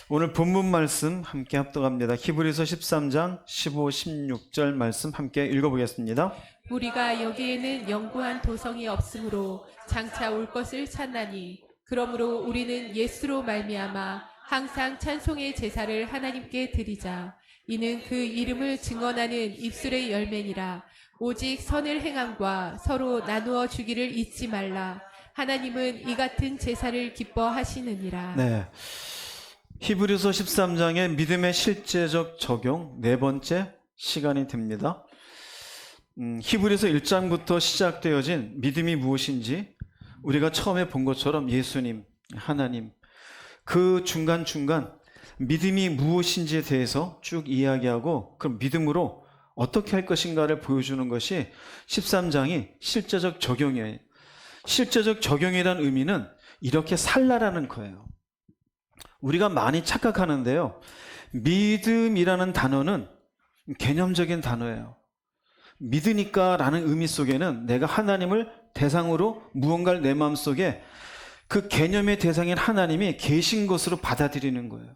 오늘 본문 말씀 함께 합독합니다. 히브리서 13장 15, 16절 말씀 함께 읽어보겠습니다. 우리가 여기에는 영구한 도성이 없으므로 장차 올 것을 찾나니 그러므로 우리는 예수로 말미암아 항상 찬송의 제사를 하나님께 드리자. 이는 그 이름을 증언하는 입술의 열매니라. 오직 선을 행함과 서로 나누어 주기를 잊지 말라. 하나님은 이 같은 제사를 기뻐하시느니라. 네, 히브리서 13장의 믿음의 실제적 적용 네 번째 시간이 됩니다. 히브리서 1장부터 시작되어진 믿음이 무엇인지 우리가 처음에 본 것처럼 예수님, 하나님, 그 중간중간 믿음이 무엇인지에 대해서 쭉 이야기하고 그 믿음으로 어떻게 할 것인가를 보여주는 것이 13장이 실제적 적용이에요. 실제적 적용이란 의미는 이렇게 살라라는 거예요. 우리가 많이 착각하는데요, 믿음이라는 단어는 개념적인 단어예요. 믿으니까 라는 의미 속에는 내가 하나님을 대상으로 무언가를 내 마음속에 그 개념의 대상인 하나님이 계신 것으로 받아들이는 거예요.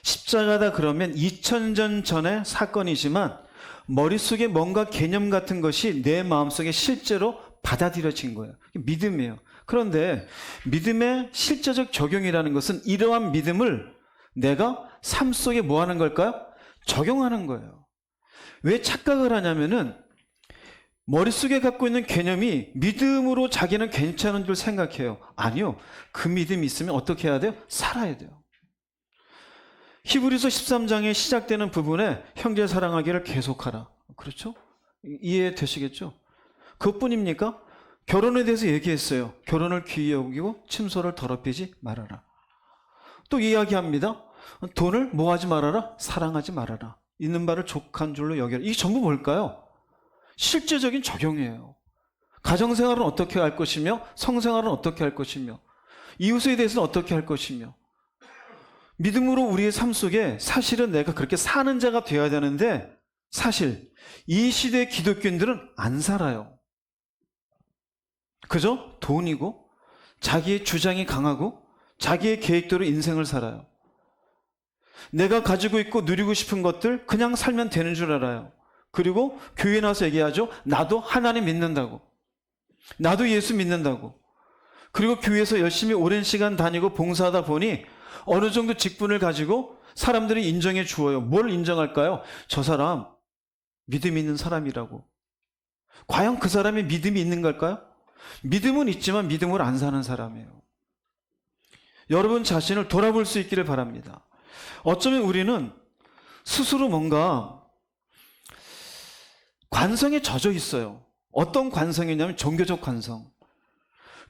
십자가다 그러면 2000년 전의 사건이지만 머릿속에 뭔가 개념 같은 것이 내 마음속에 실제로 받아들여진 거예요. 믿음이에요. 그런데 믿음의 실제적 적용이라는 것은 이러한 믿음을 내가 삶 속에 뭐 하는 걸까요? 적용하는 거예요. 왜 착각을 하냐면은 머릿속에 갖고 있는 개념이 믿음으로 자기는 괜찮은 줄 생각해요. 아니요. 그 믿음이 있으면 어떻게 해야 돼요? 살아야 돼요. 히브리서 13장에 시작되는 부분에 형제 사랑하기를 계속하라. 그렇죠? 이해되시겠죠? 그것뿐입니까? 결혼에 대해서 얘기했어요. 결혼을 귀히 여기고 침소를 더럽히지 말아라. 또 이야기합니다. 돈을 뭐 하지 말아라? 사랑하지 말아라. 있는 바를 족한 줄로 여겨라. 이게 전부 뭘까요? 실제적인 적용이에요. 가정생활은 어떻게 할 것이며 성생활은 어떻게 할 것이며 이웃에 대해서는 어떻게 할 것이며 믿음으로 우리의 삶 속에 사실은 내가 그렇게 사는 자가 되어야 되는데 사실 이 시대의 기독교인들은 안 살아요. 그저 돈이고 자기의 주장이 강하고 자기의 계획대로 인생을 살아요. 내가 가지고 있고 누리고 싶은 것들 그냥 살면 되는 줄 알아요. 그리고 교회에 나와서 얘기하죠. 나도 하나님 믿는다고. 나도 예수 믿는다고. 그리고 교회에서 열심히 오랜 시간 다니고 봉사하다 보니 어느 정도 직분을 가지고 사람들이 인정해 주어요. 뭘 인정할까요? 저 사람 믿음 있는 사람이라고. 과연 그 사람이 믿음이 있는 걸까요? 믿음은 있지만 믿음으로 안 사는 사람이에요. 여러분 자신을 돌아볼 수 있기를 바랍니다. 어쩌면 우리는 스스로 뭔가 관성에 젖어 있어요. 어떤 관성이냐면 종교적 관성.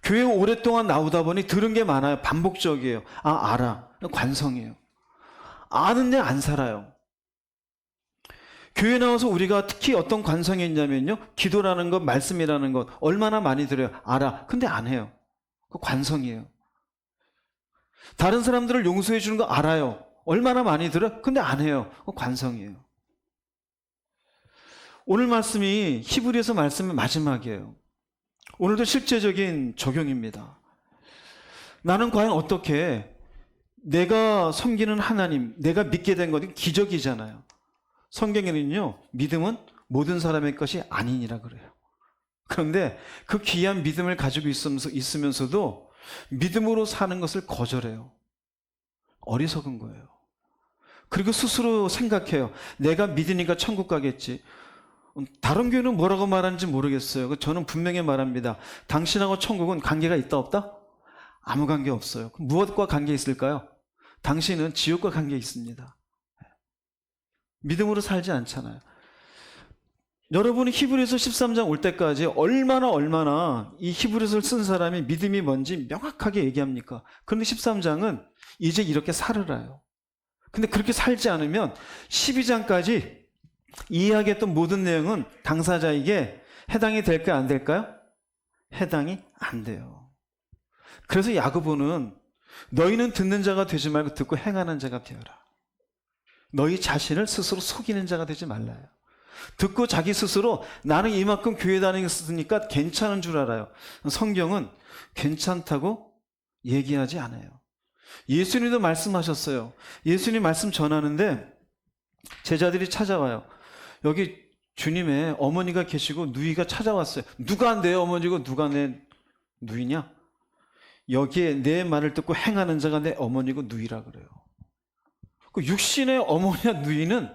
교회에 오랫동안 나오다 보니 들은 게 많아요. 반복적이에요. 아, 알아. 관성이에요. 아는데 안 살아요. 교회 나와서 우리가 특히 어떤 관성이 있냐면요, 기도라는 것, 말씀이라는 것 얼마나 많이 들어요. 알아. 근데 안 해요. 그 관성이에요. 다른 사람들을 용서해 주는 거 알아요. 얼마나 많이 들어요. 근데 안 해요. 그 관성이에요. 오늘 말씀이 히브리서 말씀의 마지막이에요. 오늘도 실제적인 적용입니다. 나는 과연 어떻게 내가 섬기는 하나님, 내가 믿게 된 것은 기적이잖아요. 성경에는요, 믿음은 모든 사람의 것이 아니니라 그래요. 그런데 그 귀한 믿음을 가지고 있으면서도 믿음으로 사는 것을 거절해요. 어리석은 거예요. 그리고 스스로 생각해요. 내가 믿으니까 천국 가겠지. 다른 교회는 뭐라고 말하는지 모르겠어요. 저는 분명히 말합니다. 당신하고 천국은 관계가 있다 없다? 아무 관계 없어요. 그럼 무엇과 관계 있을까요? 당신은 지옥과 관계 있습니다. 믿음으로 살지 않잖아요. 여러분이 히브리서 13장 올 때까지 얼마나 이 히브리서를 쓴 사람이 믿음이 뭔지 명확하게 얘기합니까? 그런데 13장은 이제 이렇게 살으라요. 근데 그렇게 살지 않으면 12장까지 이야기했던 모든 내용은 당사자에게 해당이 될까요? 안 될까요? 해당이 안 돼요. 그래서 야고보는 너희는 듣는 자가 되지 말고 듣고 행하는 자가 되어라. 너희 자신을 스스로 속이는 자가 되지 말라요. 듣고 자기 스스로 나는 이만큼 교회 다니겠으니까 괜찮은 줄 알아요. 성경은 괜찮다고 얘기하지 않아요. 예수님도 말씀하셨어요. 예수님 말씀 전하는데 제자들이 찾아와요. 여기 주님의 어머니가 계시고 누이가 찾아왔어요. 누가 내 어머니고 누가 내 누이냐? 여기에 내 말을 듣고 행하는 자가 내 어머니고 누이라 그래요. 그 육신의 어머니와 누이는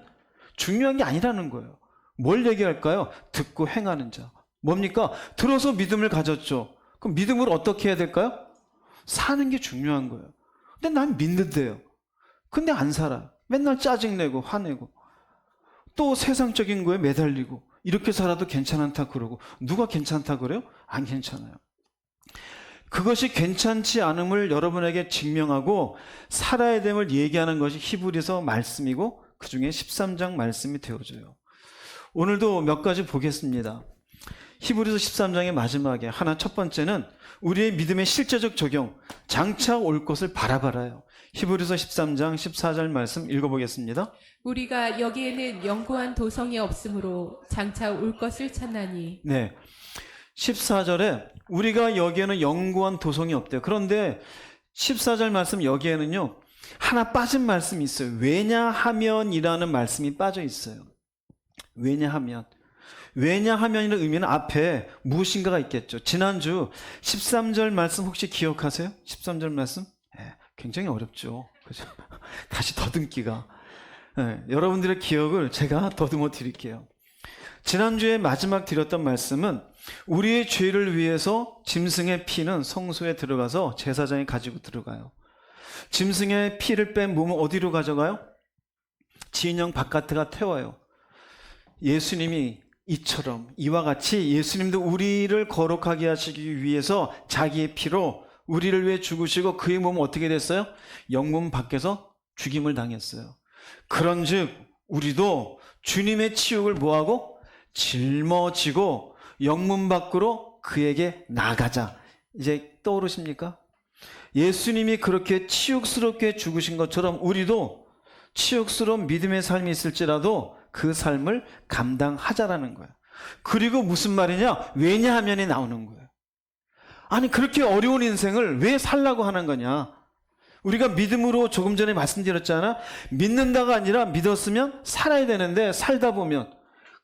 중요한 게 아니라는 거예요. 뭘 얘기할까요? 듣고 행하는 자. 뭡니까? 들어서 믿음을 가졌죠. 그럼 믿음을 어떻게 해야 될까요? 사는 게 중요한 거예요. 근데 난 믿는데요. 근데 안 살아. 맨날 짜증내고 화내고 또 세상적인 거에 매달리고 이렇게 살아도 괜찮다 그러고 누가 괜찮다 그래요? 안 괜찮아요. 그것이 괜찮지 않음을 여러분에게 증명하고 살아야 됨을 얘기하는 것이 히브리서 말씀이고 그 중에 13장 말씀이 되어져요. 오늘도 몇 가지 보겠습니다. 히브리서 13장의 마지막에 하나 첫 번째는 우리의 믿음의 실제적 적용, 장차 올 것을 바라봐라요. 히브리서 13장 14절 말씀 읽어보겠습니다. 우리가 여기에는 영구한 도성이 없으므로 장차 올 것을 찾나니. 네, 14절에 우리가 여기에는 영구한 도성이 없대요. 그런데 14절 말씀 여기에는요 하나 빠진 말씀이 있어요. 왜냐하면이라는 말씀이 빠져 있어요. 왜냐하면이라는 의미는 앞에 무엇인가가 있겠죠. 지난주 13절 말씀 혹시 기억하세요? 13절 말씀? 네, 굉장히 어렵죠. 그죠? 다시 더듬기가. 네, 여러분들의 기억을 제가 더듬어 드릴게요. 지난주에 마지막 드렸던 말씀은 우리의 죄를 위해서 짐승의 피는 성소에 들어가서 제사장이 가지고 들어가요. 짐승의 피를 뺀 몸은 어디로 가져가요? 진영 바깥에가 태워요. 예수님이 이와 같이 예수님도 우리를 거룩하게 하시기 위해서 자기의 피로 우리를 위해 죽으시고 그의 몸은 어떻게 됐어요? 영문 밖에서 죽임을 당했어요. 그런즉 우리도 주님의 치욕을 뭐하고? 짊어지고 영문 밖으로 그에게 나가자. 이제 떠오르십니까? 예수님이 그렇게 치욕스럽게 죽으신 것처럼 우리도 치욕스러운 믿음의 삶이 있을지라도 그 삶을 감당하자라는 거예요. 그리고 무슨 말이냐? 왜냐하면이 나오는 거예요. 아니 그렇게 어려운 인생을 왜 살라고 하는 거냐? 우리가 믿음으로 조금 전에 말씀드렸잖아. 믿는다가 아니라 믿었으면 살아야 되는데 살다 보면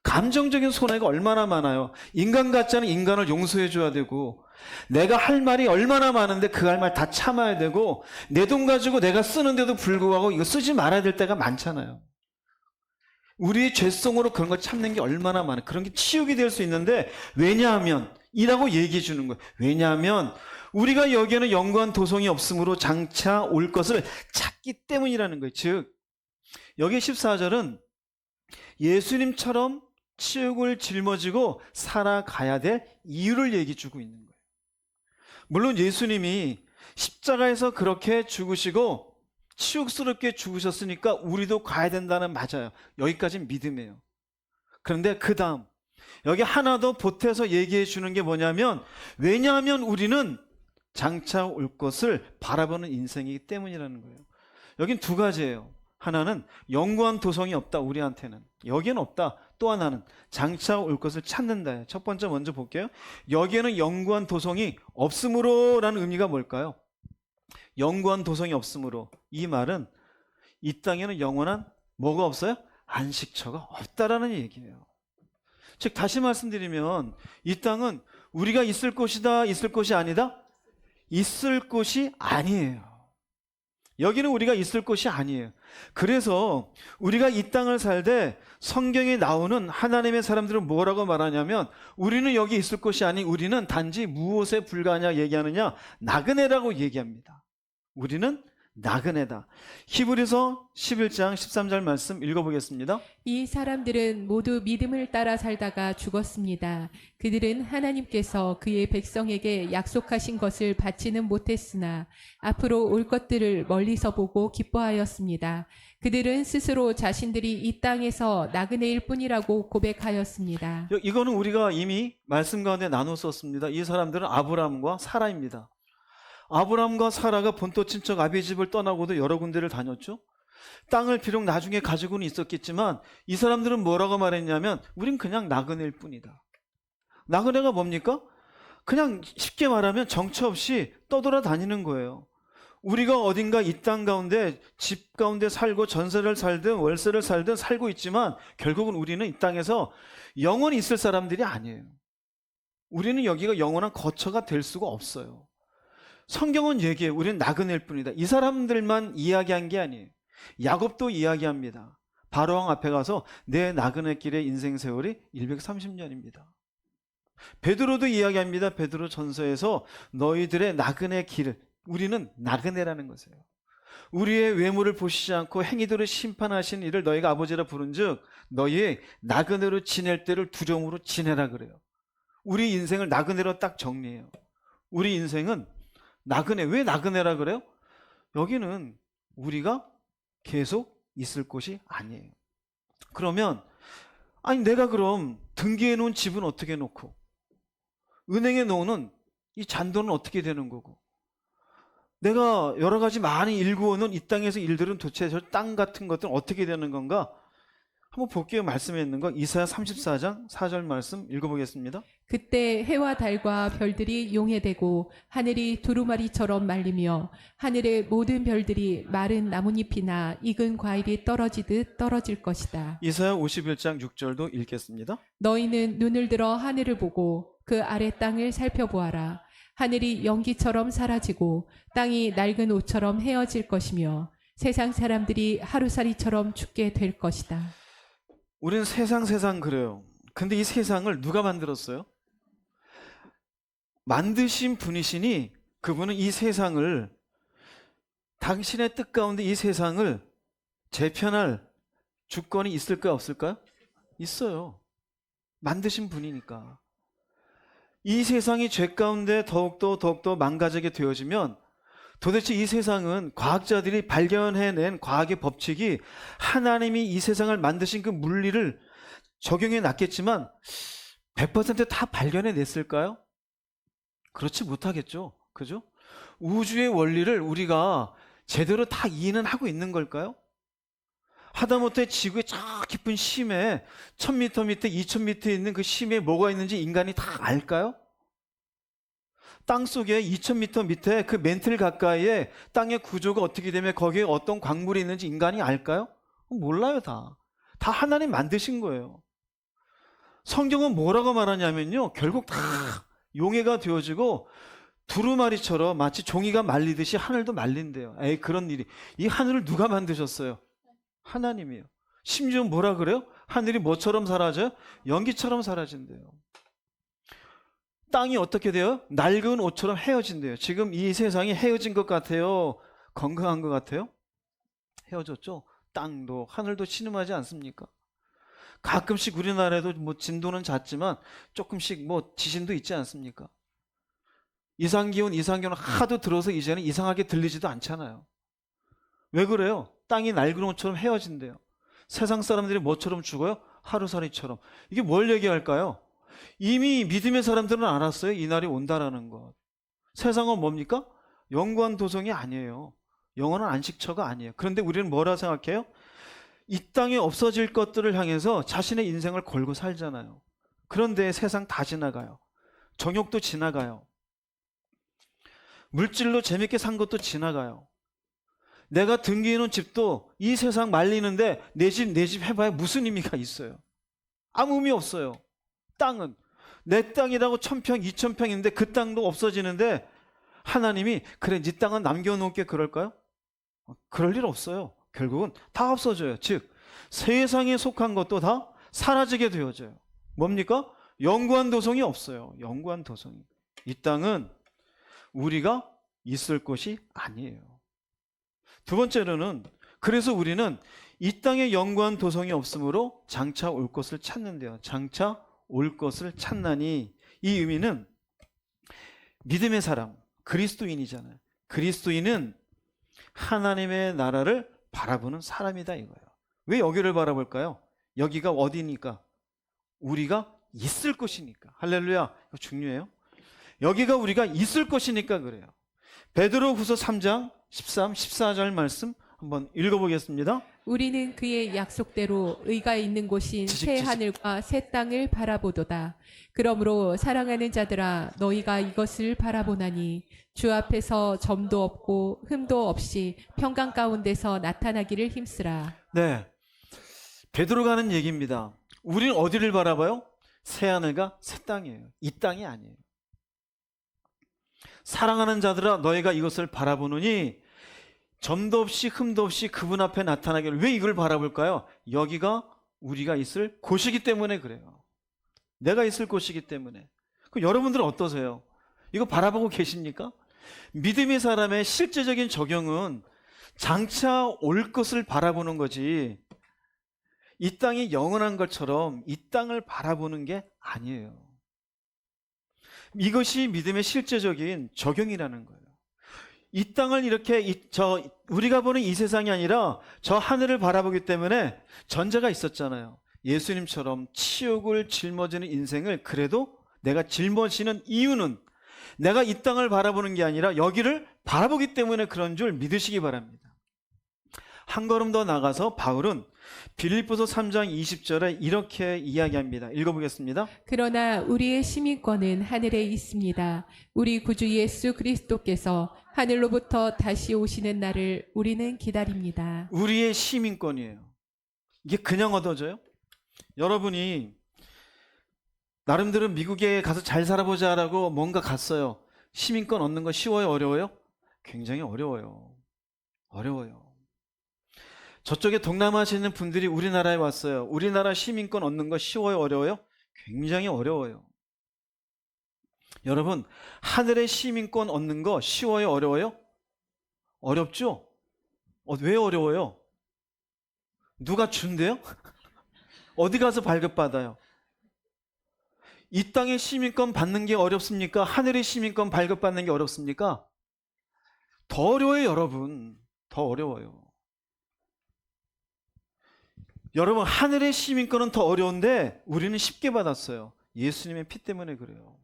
감정적인 손해가 얼마나 많아요. 인간 같지 않은 인간을 용서해 줘야 되고 내가 할 말이 얼마나 많은데 그 할 말 다 참아야 되고 내 돈 가지고 내가 쓰는데도 불구하고 이거 쓰지 말아야 될 때가 많잖아요. 우리의 죄성으로 그런 걸 참는 게 얼마나 많아요. 그런 게 치욕이 될 수 있는데 왜냐하면 이라고 얘기해 주는 거예요. 왜냐하면 우리가 여기에는 영구한 도성이 없으므로 장차 올 것을 찾기 때문이라는 거예요. 즉 여기 14절은 예수님처럼 치욕을 짊어지고 살아가야 될 이유를 얘기해 주고 있는 거예요. 물론 예수님이 십자가에서 그렇게 죽으시고 치욕스럽게 죽으셨으니까 우리도 가야 된다는 맞아요. 여기까지는 믿음이에요. 그런데 그 다음 여기 하나 더 보태서 얘기해 주는 게 뭐냐면 왜냐하면 우리는 장차 올 것을 바라보는 인생이기 때문이라는 거예요. 여긴 두 가지예요. 하나는 영구한 도성이 없다. 우리한테는. 여기는 없다. 또 하나는 장차 올 것을 찾는다. 첫 번째 먼저 볼게요. 여기에는 영구한 도성이 없으므로 라는 의미가 뭘까요? 영구한 도성이 없으므로. 이 말은 이 땅에는 영원한 뭐가 없어요? 안식처가 없다라는 얘기예요. 즉 다시 말씀드리면 이 땅은 우리가 있을 곳이다, 있을 곳이 아니다? 있을 곳이 아니에요. 여기는 우리가 있을 곳이 아니에요. 그래서 우리가 이 땅을 살때 성경에 나오는 하나님의 사람들은 뭐라고 말하냐면 우리는 여기 있을 곳이 아닌 우리는 단지 무엇에 불과하냐 얘기하느냐? 나그네라고 얘기합니다. 우리는 나그네다. 히브리서 11장 13절 말씀 읽어보겠습니다. 이 사람들은 모두 믿음을 따라 살다가 죽었습니다. 그들은 하나님께서 그의 백성에게 약속하신 것을 받지는 못했으나 앞으로 올 것들을 멀리서 보고 기뻐하였습니다. 그들은 스스로 자신들이 이 땅에서 나그네일 뿐이라고 고백하였습니다. 이거는 우리가 이미 말씀 가운데 나눴었습니다. 이 사람들은 아브라함과 사라입니다. 아브라함과 사라가 본토 친척 아비 집을 떠나고도 여러 군데를 다녔죠. 땅을 비록 나중에 가지고는 있었겠지만 이 사람들은 뭐라고 말했냐면 우린 그냥 나그네일 뿐이다. 나그네가 뭡니까? 그냥 쉽게 말하면 정처 없이 떠돌아다니는 거예요. 우리가 어딘가 이 땅 가운데 집 가운데 살고 전세를 살든 월세를 살든 살고 있지만 결국은 우리는 이 땅에서 영원히 있을 사람들이 아니에요. 우리는 여기가 영원한 거처가 될 수가 없어요. 성경은 얘기해요. 우리는 나그네일 뿐이다. 이 사람들만 이야기한 게 아니에요. 야곱도 이야기합니다. 바로왕 앞에 가서 내 나그네 길의 인생 세월이 130년입니다. 베드로도 이야기합니다. 베드로 전서에서 너희들의 나그네 길을, 우리는 나그네라는 것이에요. 우리의 외모를 보시지 않고 행위대로 심판하신 이를 너희가 아버지라 부른즉 너희의 나그네로 지낼 때를 두려움으로 지내라 그래요. 우리 인생을 나그네로 딱 정리해요. 우리 인생은 나그네. 왜 나그네라 그래요? 여기는 우리가 계속 있을 곳이 아니에요. 그러면 아니 내가 그럼 등기해 놓은 집은 어떻게 놓고 은행에 놓는 이 잔돈은 어떻게 되는 거고 내가 여러 가지 많이 일구어놓은 이 땅에서 일들은 도대체 저 땅 같은 것들은 어떻게 되는 건가? 한번 볼게요. 말씀에 있는 거 이사야 34장 4절 말씀 읽어보겠습니다. 그때 해와 달과 별들이 용해되고 하늘이 두루마리처럼 말리며 하늘의 모든 별들이 마른 나뭇잎이나 익은 과일이 떨어지듯 떨어질 것이다. 이사야 51장 6절도 읽겠습니다. 너희는 눈을 들어 하늘을 보고 그 아래 땅을 살펴보아라. 하늘이 연기처럼 사라지고 땅이 낡은 옷처럼 헤어질 것이며 세상 사람들이 하루살이처럼 죽게 될 것이다. 우리는 세상 그래요. 근데 이 세상을 누가 만들었어요? 만드신 분이시니 그분은 이 세상을 당신의 뜻 가운데 이 세상을 재편할 주권이 있을까요? 없을까요? 있어요. 만드신 분이니까. 이 세상이 죄 가운데 더욱더 망가지게 되어지면 도대체 이 세상은 과학자들이 발견해낸 과학의 법칙이 하나님이 이 세상을 만드신 그 물리를 적용해 놨겠지만 100% 다 발견해냈을까요? 그렇지 못하겠죠. 그죠? 우주의 원리를 우리가 제대로 다 이해는 하고 있는 걸까요? 하다못해 지구의 저 깊은 심해 1000m 밑에 2000m에 있는 그 심에 뭐가 있는지 인간이 다 알까요? 땅속에 2000m 밑에 그 멘틀 가까이에 땅의 구조가 어떻게 되면 거기에 어떤 광물이 있는지 인간이 알까요? 몰라요. 다 하나님 만드신 거예요. 성경은 뭐라고 말하냐면요, 결국 다 용해가 되어지고 두루마리처럼 마치 종이가 말리듯이 하늘도 말린대요. 에이, 그런 일이. 이 하늘을 누가 만드셨어요? 하나님이에요. 심지어 뭐라 그래요? 하늘이 뭐처럼 사라져요? 연기처럼 사라진대요. 땅이 어떻게 돼요? 낡은 옷처럼 헤어진대요. 지금 이 세상이 헤어진 것 같아요? 건강한 것 같아요? 헤어졌죠? 땅도 하늘도 신음하지 않습니까? 가끔씩 우리나라에도 뭐 진도는 잦지만 조금씩 뭐 지진도 있지 않습니까? 이상기온 하도 들어서 이제는 이상하게 들리지도 않잖아요. 왜 그래요? 땅이 낡은 옷처럼 헤어진대요. 세상 사람들이 뭐처럼 죽어요? 하루살이처럼. 이게 뭘 얘기할까요? 이미 믿음의 사람들은 알았어요. 이 날이 온다라는 것. 세상은 뭡니까? 영원한 도성이 아니에요. 영원한 안식처가 아니에요. 그런데 우리는 뭐라 생각해요? 이 땅에 없어질 것들을 향해서 자신의 인생을 걸고 살잖아요. 그런데 세상 다 지나가요. 정욕도 지나가요. 물질로 재밌게 산 것도 지나가요. 내가 등기해놓은 집도 이 세상 말리는데 내 집 해봐야 무슨 의미가 있어요? 아무 의미 없어요. 땅은 내 땅이라고 1000평, 2000평인데 그 땅도 없어지는데 하나님이 그래 네 땅은 남겨놓을게 그럴까요? 그럴 일 없어요. 결국은 다 없어져요. 즉 세상에 속한 것도 다 사라지게 되어져요. 뭡니까? 영구한 도성이 없어요. 영구한 도성이. 이 땅은 우리가 있을 곳이 아니에요. 두 번째로는 그래서 우리는 이 땅에 영구한 도성이 없으므로 장차 올 것을 찾는데요. 장차 올 것을 찾나니, 이 의미는 믿음의 사람, 그리스도인이잖아요. 그리스도인은 하나님의 나라를 바라보는 사람이다 이거예요. 왜 여기를 바라볼까요? 여기가 어디니까? 우리가 있을 곳이니까. 할렐루야. 이거 중요해요. 여기가 우리가 있을 것이니까 그래요. 베드로후서 3장 13, 14절 말씀 한번 읽어보겠습니다. 우리는 그의 약속대로 의가 있는 곳인 새 지직. 하늘과 새 땅을 바라보도다. 그러므로 사랑하는 자들아 너희가 이것을 바라보나니 주 앞에서 점도 없고 흠도 없이 평강 가운데서 나타나기를 힘쓰라. 네, 베드로가 하는 얘기입니다. 우리는 어디를 바라봐요? 새 하늘과 새 땅이에요. 이 땅이 아니에요. 사랑하는 자들아 너희가 이것을 바라보느니 점도 없이 흠도 없이 그분 앞에 나타나기를. 왜 이걸 바라볼까요? 여기가 우리가 있을 곳이기 때문에 그래요. 내가 있을 곳이기 때문에. 그럼 여러분들은 어떠세요? 이거 바라보고 계십니까? 믿음의 사람의 실제적인 적용은 장차 올 것을 바라보는 거지, 이 땅이 영원한 것처럼 이 땅을 바라보는 게 아니에요. 이것이 믿음의 실제적인 적용이라는 거예요. 이 땅을 이렇게 우리가 보는 이 세상이 아니라 저 하늘을 바라보기 때문에 전제가 있었잖아요. 예수님처럼 치욕을 짊어지는 인생을 그래도 내가 짊어지는 이유는 내가 이 땅을 바라보는 게 아니라 여기를 바라보기 때문에 그런 줄 믿으시기 바랍니다. 한 걸음 더 나가서 바울은 빌립보서 3장 20절에 이렇게 이야기합니다. 읽어보겠습니다. 그러나 우리의 시민권은 하늘에 있습니다. 우리 구주 예수 그리스도께서 하늘로부터 다시 오시는 날을 우리는 기다립니다. 우리의 시민권이에요. 이게 그냥 얻어져요? 여러분이 나름대로 미국에 가서 잘 살아보자라고 뭔가 갔어요. 시민권 얻는 거 쉬워요? 어려워요? 굉장히 어려워요. 어려워요. 저쪽에 동남아시아 있는 분들이 우리나라에 왔어요. 우리나라 시민권 얻는 거 쉬워요? 어려워요? 굉장히 어려워요. 여러분, 하늘의 시민권 얻는 거 쉬워요? 어려워요? 어렵죠? 왜 어려워요? 누가 준대요? 어디 가서 발급받아요? 이 땅의 시민권 받는 게 어렵습니까? 하늘의 시민권 발급받는 게 어렵습니까? 더 어려워요, 여러분. 더 어려워요. 여러분, 하늘의 시민권은 더 어려운데 우리는 쉽게 받았어요. 예수님의 피 때문에 그래요.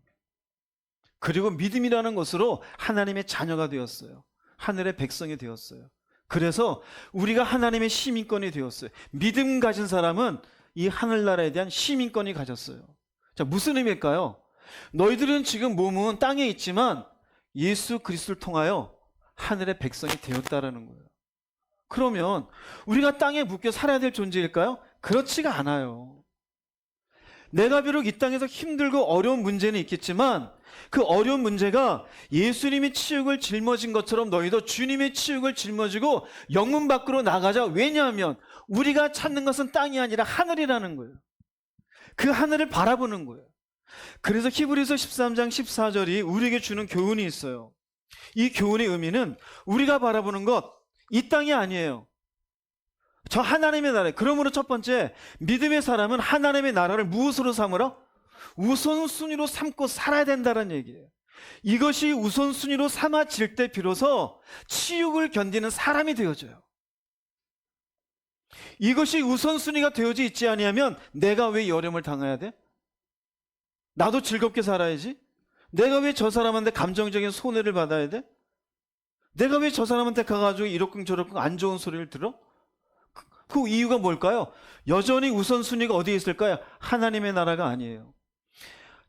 그리고 믿음이라는 것으로 하나님의 자녀가 되었어요. 하늘의 백성이 되었어요. 그래서 우리가 하나님의 시민권이 되었어요. 믿음 가진 사람은 이 하늘나라에 대한 시민권이 가졌어요. 자, 무슨 의미일까요? 너희들은 지금 몸은 땅에 있지만 예수 그리스도를 통하여 하늘의 백성이 되었다라는 거예요. 그러면 우리가 땅에 묶여 살아야 될 존재일까요? 그렇지가 않아요. 내가 비록 이 땅에서 힘들고 어려운 문제는 있겠지만 그 어려운 문제가 예수님이 치욕을 짊어진 것처럼 너희도 주님의 치욕을 짊어지고 영문 밖으로 나가자. 왜냐하면 우리가 찾는 것은 땅이 아니라 하늘이라는 거예요. 그 하늘을 바라보는 거예요. 그래서 히브리서 13장 14절이 우리에게 주는 교훈이 있어요. 이 교훈의 의미는 우리가 바라보는 것, 이 땅이 아니에요. 저 하나님의 나라. 그러므로 첫 번째, 믿음의 사람은 하나님의 나라를 무엇으로 삼으라? 우선순위로 삼고 살아야 된다는 얘기예요. 이것이 우선순위로 삼아질 때 비로소 치욕을 견디는 사람이 되어져요. 이것이 우선순위가 되어져 있지 아니하면 내가 왜 이 어려움을 당해야 돼? 나도 즐겁게 살아야지. 내가 왜 저 사람한테 감정적인 손해를 받아야 돼? 내가 왜 저 사람한테 가가지고 이러쿵저러쿵 안 좋은 소리를 들어? 그 이유가 뭘까요? 여전히 우선순위가 어디에 있을까요? 하나님의 나라가 아니에요.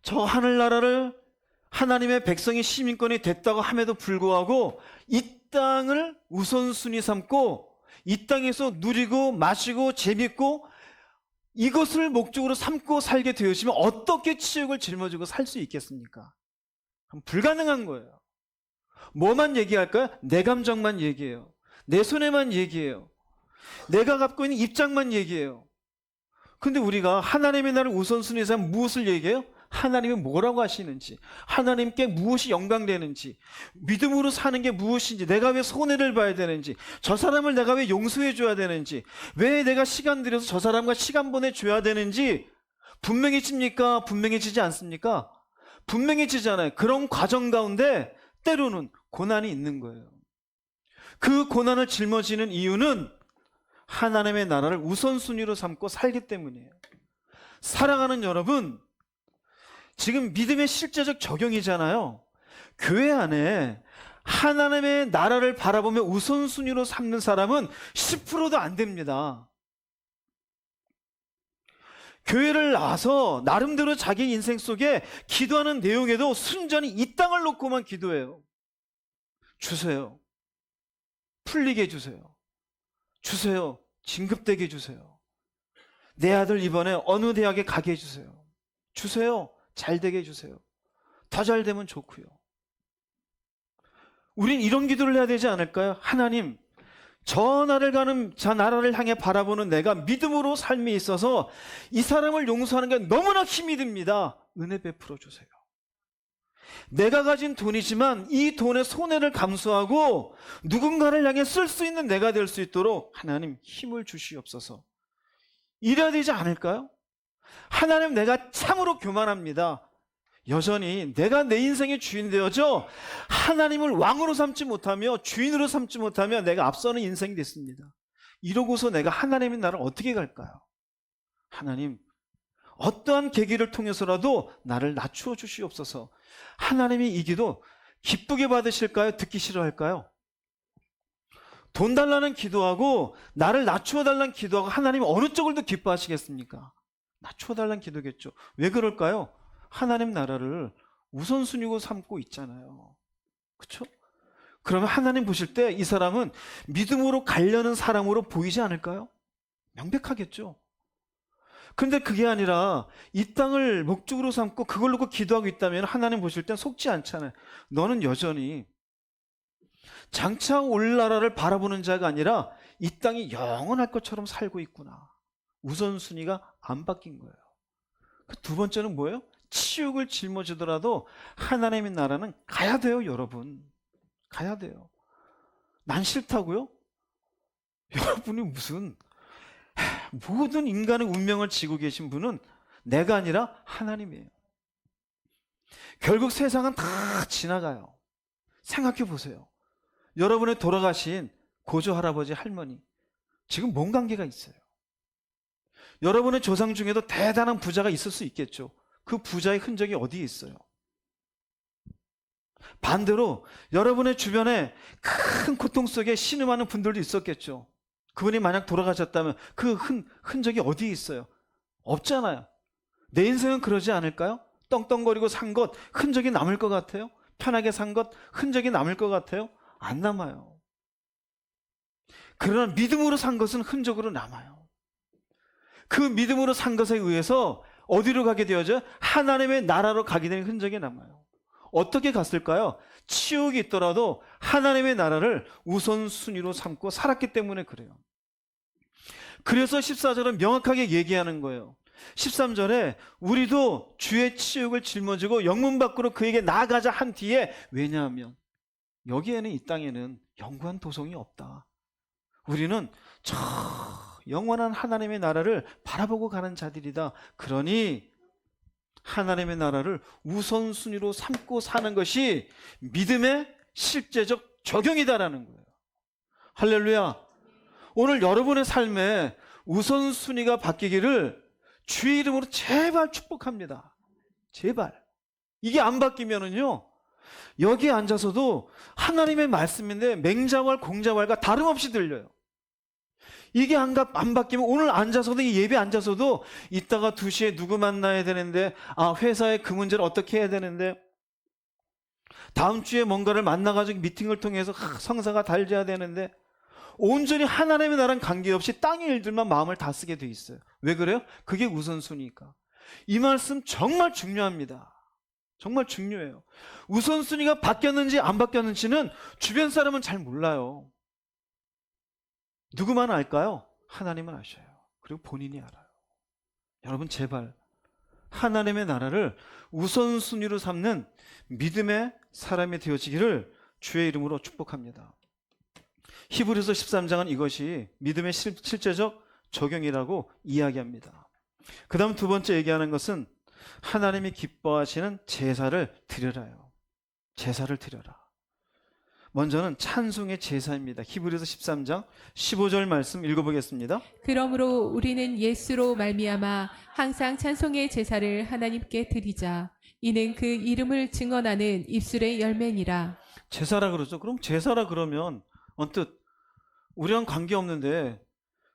저 하늘나라를 하나님의 백성의 시민권이 됐다고 함에도 불구하고 이 땅을 우선순위 삼고 이 땅에서 누리고 마시고 재밌고 이것을 목적으로 삼고 살게 되어지면 어떻게 치욕을 짊어지고 살 수 있겠습니까? 불가능한 거예요. 뭐만 얘기할까요? 내 감정만 얘기해요. 내 손해만 얘기해요. 내가 갖고 있는 입장만 얘기해요. 근데 우리가 하나님의 나라를 우선순위에 삼 무엇을 얘기해요? 하나님이 뭐라고 하시는지, 하나님께 무엇이 영광되는지, 믿음으로 사는 게 무엇인지, 내가 왜 손해를 봐야 되는지, 저 사람을 내가 왜 용서해 줘야 되는지, 왜 내가 시간 들여서 저 사람과 시간 보내줘야 되는지 분명해집니까? 분명해지지 않습니까? 분명해지잖아요. 그런 과정 가운데 때로는 고난이 있는 거예요. 그 고난을 짊어지는 이유는 하나님의 나라를 우선순위로 삼고 살기 때문이에요. 사랑하는 여러분, 지금 믿음의 실제적 적용이잖아요. 교회 안에 하나님의 나라를 바라보며 우선순위로 삼는 사람은 10%도 안 됩니다. 교회를 나와서 나름대로 자기 인생 속에 기도하는 내용에도 순전히 이 땅을 놓고만 기도해요. 주세요. 풀리게 해주세요. 주세요. 진급되게 해주세요. 내 아들 이번에 어느 대학에 가게 해주세요. 주세요. 잘 되게 해주세요. 더 잘 되면 좋고요. 우린 이런 기도를 해야 되지 않을까요? 하나님, 저 나라를 향해 바라보는 내가 믿음으로 삶에 있어서 이 사람을 용서하는 게 너무나 힘이 듭니다. 은혜 베풀어 주세요. 내가 가진 돈이지만 이 돈의 손해를 감수하고 누군가를 향해 쓸 수 있는 내가 될 수 있도록 하나님 힘을 주시옵소서. 이래야 되지 않을까요? 하나님, 내가 참으로 교만합니다. 여전히 내가 내 인생의 주인 되어져 하나님을 왕으로 삼지 못하며 주인으로 삼지 못하며 내가 앞서는 인생이 됐습니다. 이러고서 내가 하나님의 나라를 어떻게 갈까요? 하나님, 어떠한 계기를 통해서라도 나를 낮추어 주시옵소서. 하나님이 이 기도 기쁘게 받으실까요? 듣기 싫어할까요? 돈 달라는 기도하고 나를 낮추어 달라는 기도하고 하나님이 어느 쪽을 더 기뻐하시겠습니까? 낮추어 달라는 기도겠죠. 왜 그럴까요? 하나님 나라를 우선순위로 삼고 있잖아요. 그렇죠? 그러면 하나님 보실 때 이 사람은 믿음으로 가려는 사람으로 보이지 않을까요? 명백하겠죠. 그런데 그게 아니라 이 땅을 목적으로 삼고 그걸 놓고 기도하고 있다면 하나님 보실 땐 속지 않잖아요. 너는 여전히 장차 올 나라를 바라보는 자가 아니라 이 땅이 영원할 것처럼 살고 있구나. 우선순위가 안 바뀐 거예요. 그 두 번째는 뭐예요? 치욕을 짊어지더라도 하나님의 나라는 가야 돼요, 여러분. 가야 돼요. 난 싫다고요? 여러분이 무슨 모든 인간의 운명을 지고 계신 분은 내가 아니라 하나님이에요. 결국 세상은 다 지나가요. 생각해 보세요. 여러분의 돌아가신 고조 할아버지 할머니 지금 뭔 관계가 있어요? 여러분의 조상 중에도 대단한 부자가 있을 수 있겠죠. 그 부자의 흔적이 어디에 있어요? 반대로 여러분의 주변에 큰 고통 속에 신음하는 분들도 있었겠죠. 그분이 만약 돌아가셨다면 그 흔적이 어디에 있어요? 없잖아요. 내 인생은 그러지 않을까요? 떵떵거리고 산 것 흔적이 남을 것 같아요? 편하게 산 것 흔적이 남을 것 같아요? 안 남아요. 그러나 믿음으로 산 것은 흔적으로 남아요. 그 믿음으로 산 것에 의해서 어디로 가게 되어져? 하나님의 나라로 가게 되는 흔적이 남아요. 어떻게 갔을까요? 치욕이 있더라도 하나님의 나라를 우선순위로 삼고 살았기 때문에 그래요. 그래서 14절은 명확하게 얘기하는 거예요. 13절에 우리도 주의 치욕을 짊어지고 영문 밖으로 그에게 나아가자 한 뒤에, 왜냐하면 여기에는 이 땅에는 영원한 도성이 없다. 우리는 저 영원한 하나님의 나라를 바라보고 가는 자들이다. 그러니 하나님의 나라를 우선순위로 삼고 사는 것이 믿음의 실제적 적용이다라는 거예요. 할렐루야. 오늘 여러분의 삶에 우선순위가 바뀌기를 주의 이름으로 제발 축복합니다. 제발. 이게 안 바뀌면은요, 여기에 앉아서도 하나님의 말씀인데 맹자왈 공자왈과 다름없이 들려요. 이게 안 바뀌면 오늘 앉아서도, 이 예배 앉아서도 이따가 2시에 누구 만나야 되는데, 회사에 그 문제를 어떻게 해야 되는데, 다음 주에 뭔가를 만나가지고 미팅을 통해서 성사가 달려야 되는데, 온전히 하나님의 나라랑 관계없이 땅의 일들만 마음을 다 쓰게 돼 있어요. 왜 그래요? 그게 우선순위니까. 이 말씀 정말 중요합니다. 정말 중요해요. 우선순위가 바뀌었는지 안 바뀌었는지는 주변 사람은 잘 몰라요. 누구만 알까요? 하나님은 아셔요. 그리고 본인이 알아요. 여러분 제발 하나님의 나라를 우선순위로 삼는 믿음의 사람이 되어지기를 주의 이름으로 축복합니다. 히브리서 13장은 이것이 믿음의 실제적 적용이라고 이야기합니다. 그 다음 두 번째 얘기하는 것은 하나님이 기뻐하시는 제사를 드려라요. 제사를 드려라. 먼저는 찬송의 제사입니다. 히브리서 13장 15절 말씀 읽어보겠습니다. 그러므로 우리는 예수로 말미암아 항상 찬송의 제사를 하나님께 드리자. 이는 그 이름을 증언하는 입술의 열매니라. 제사라 그러죠. 그럼 제사라 그러면 언뜻 우리랑 관계없는데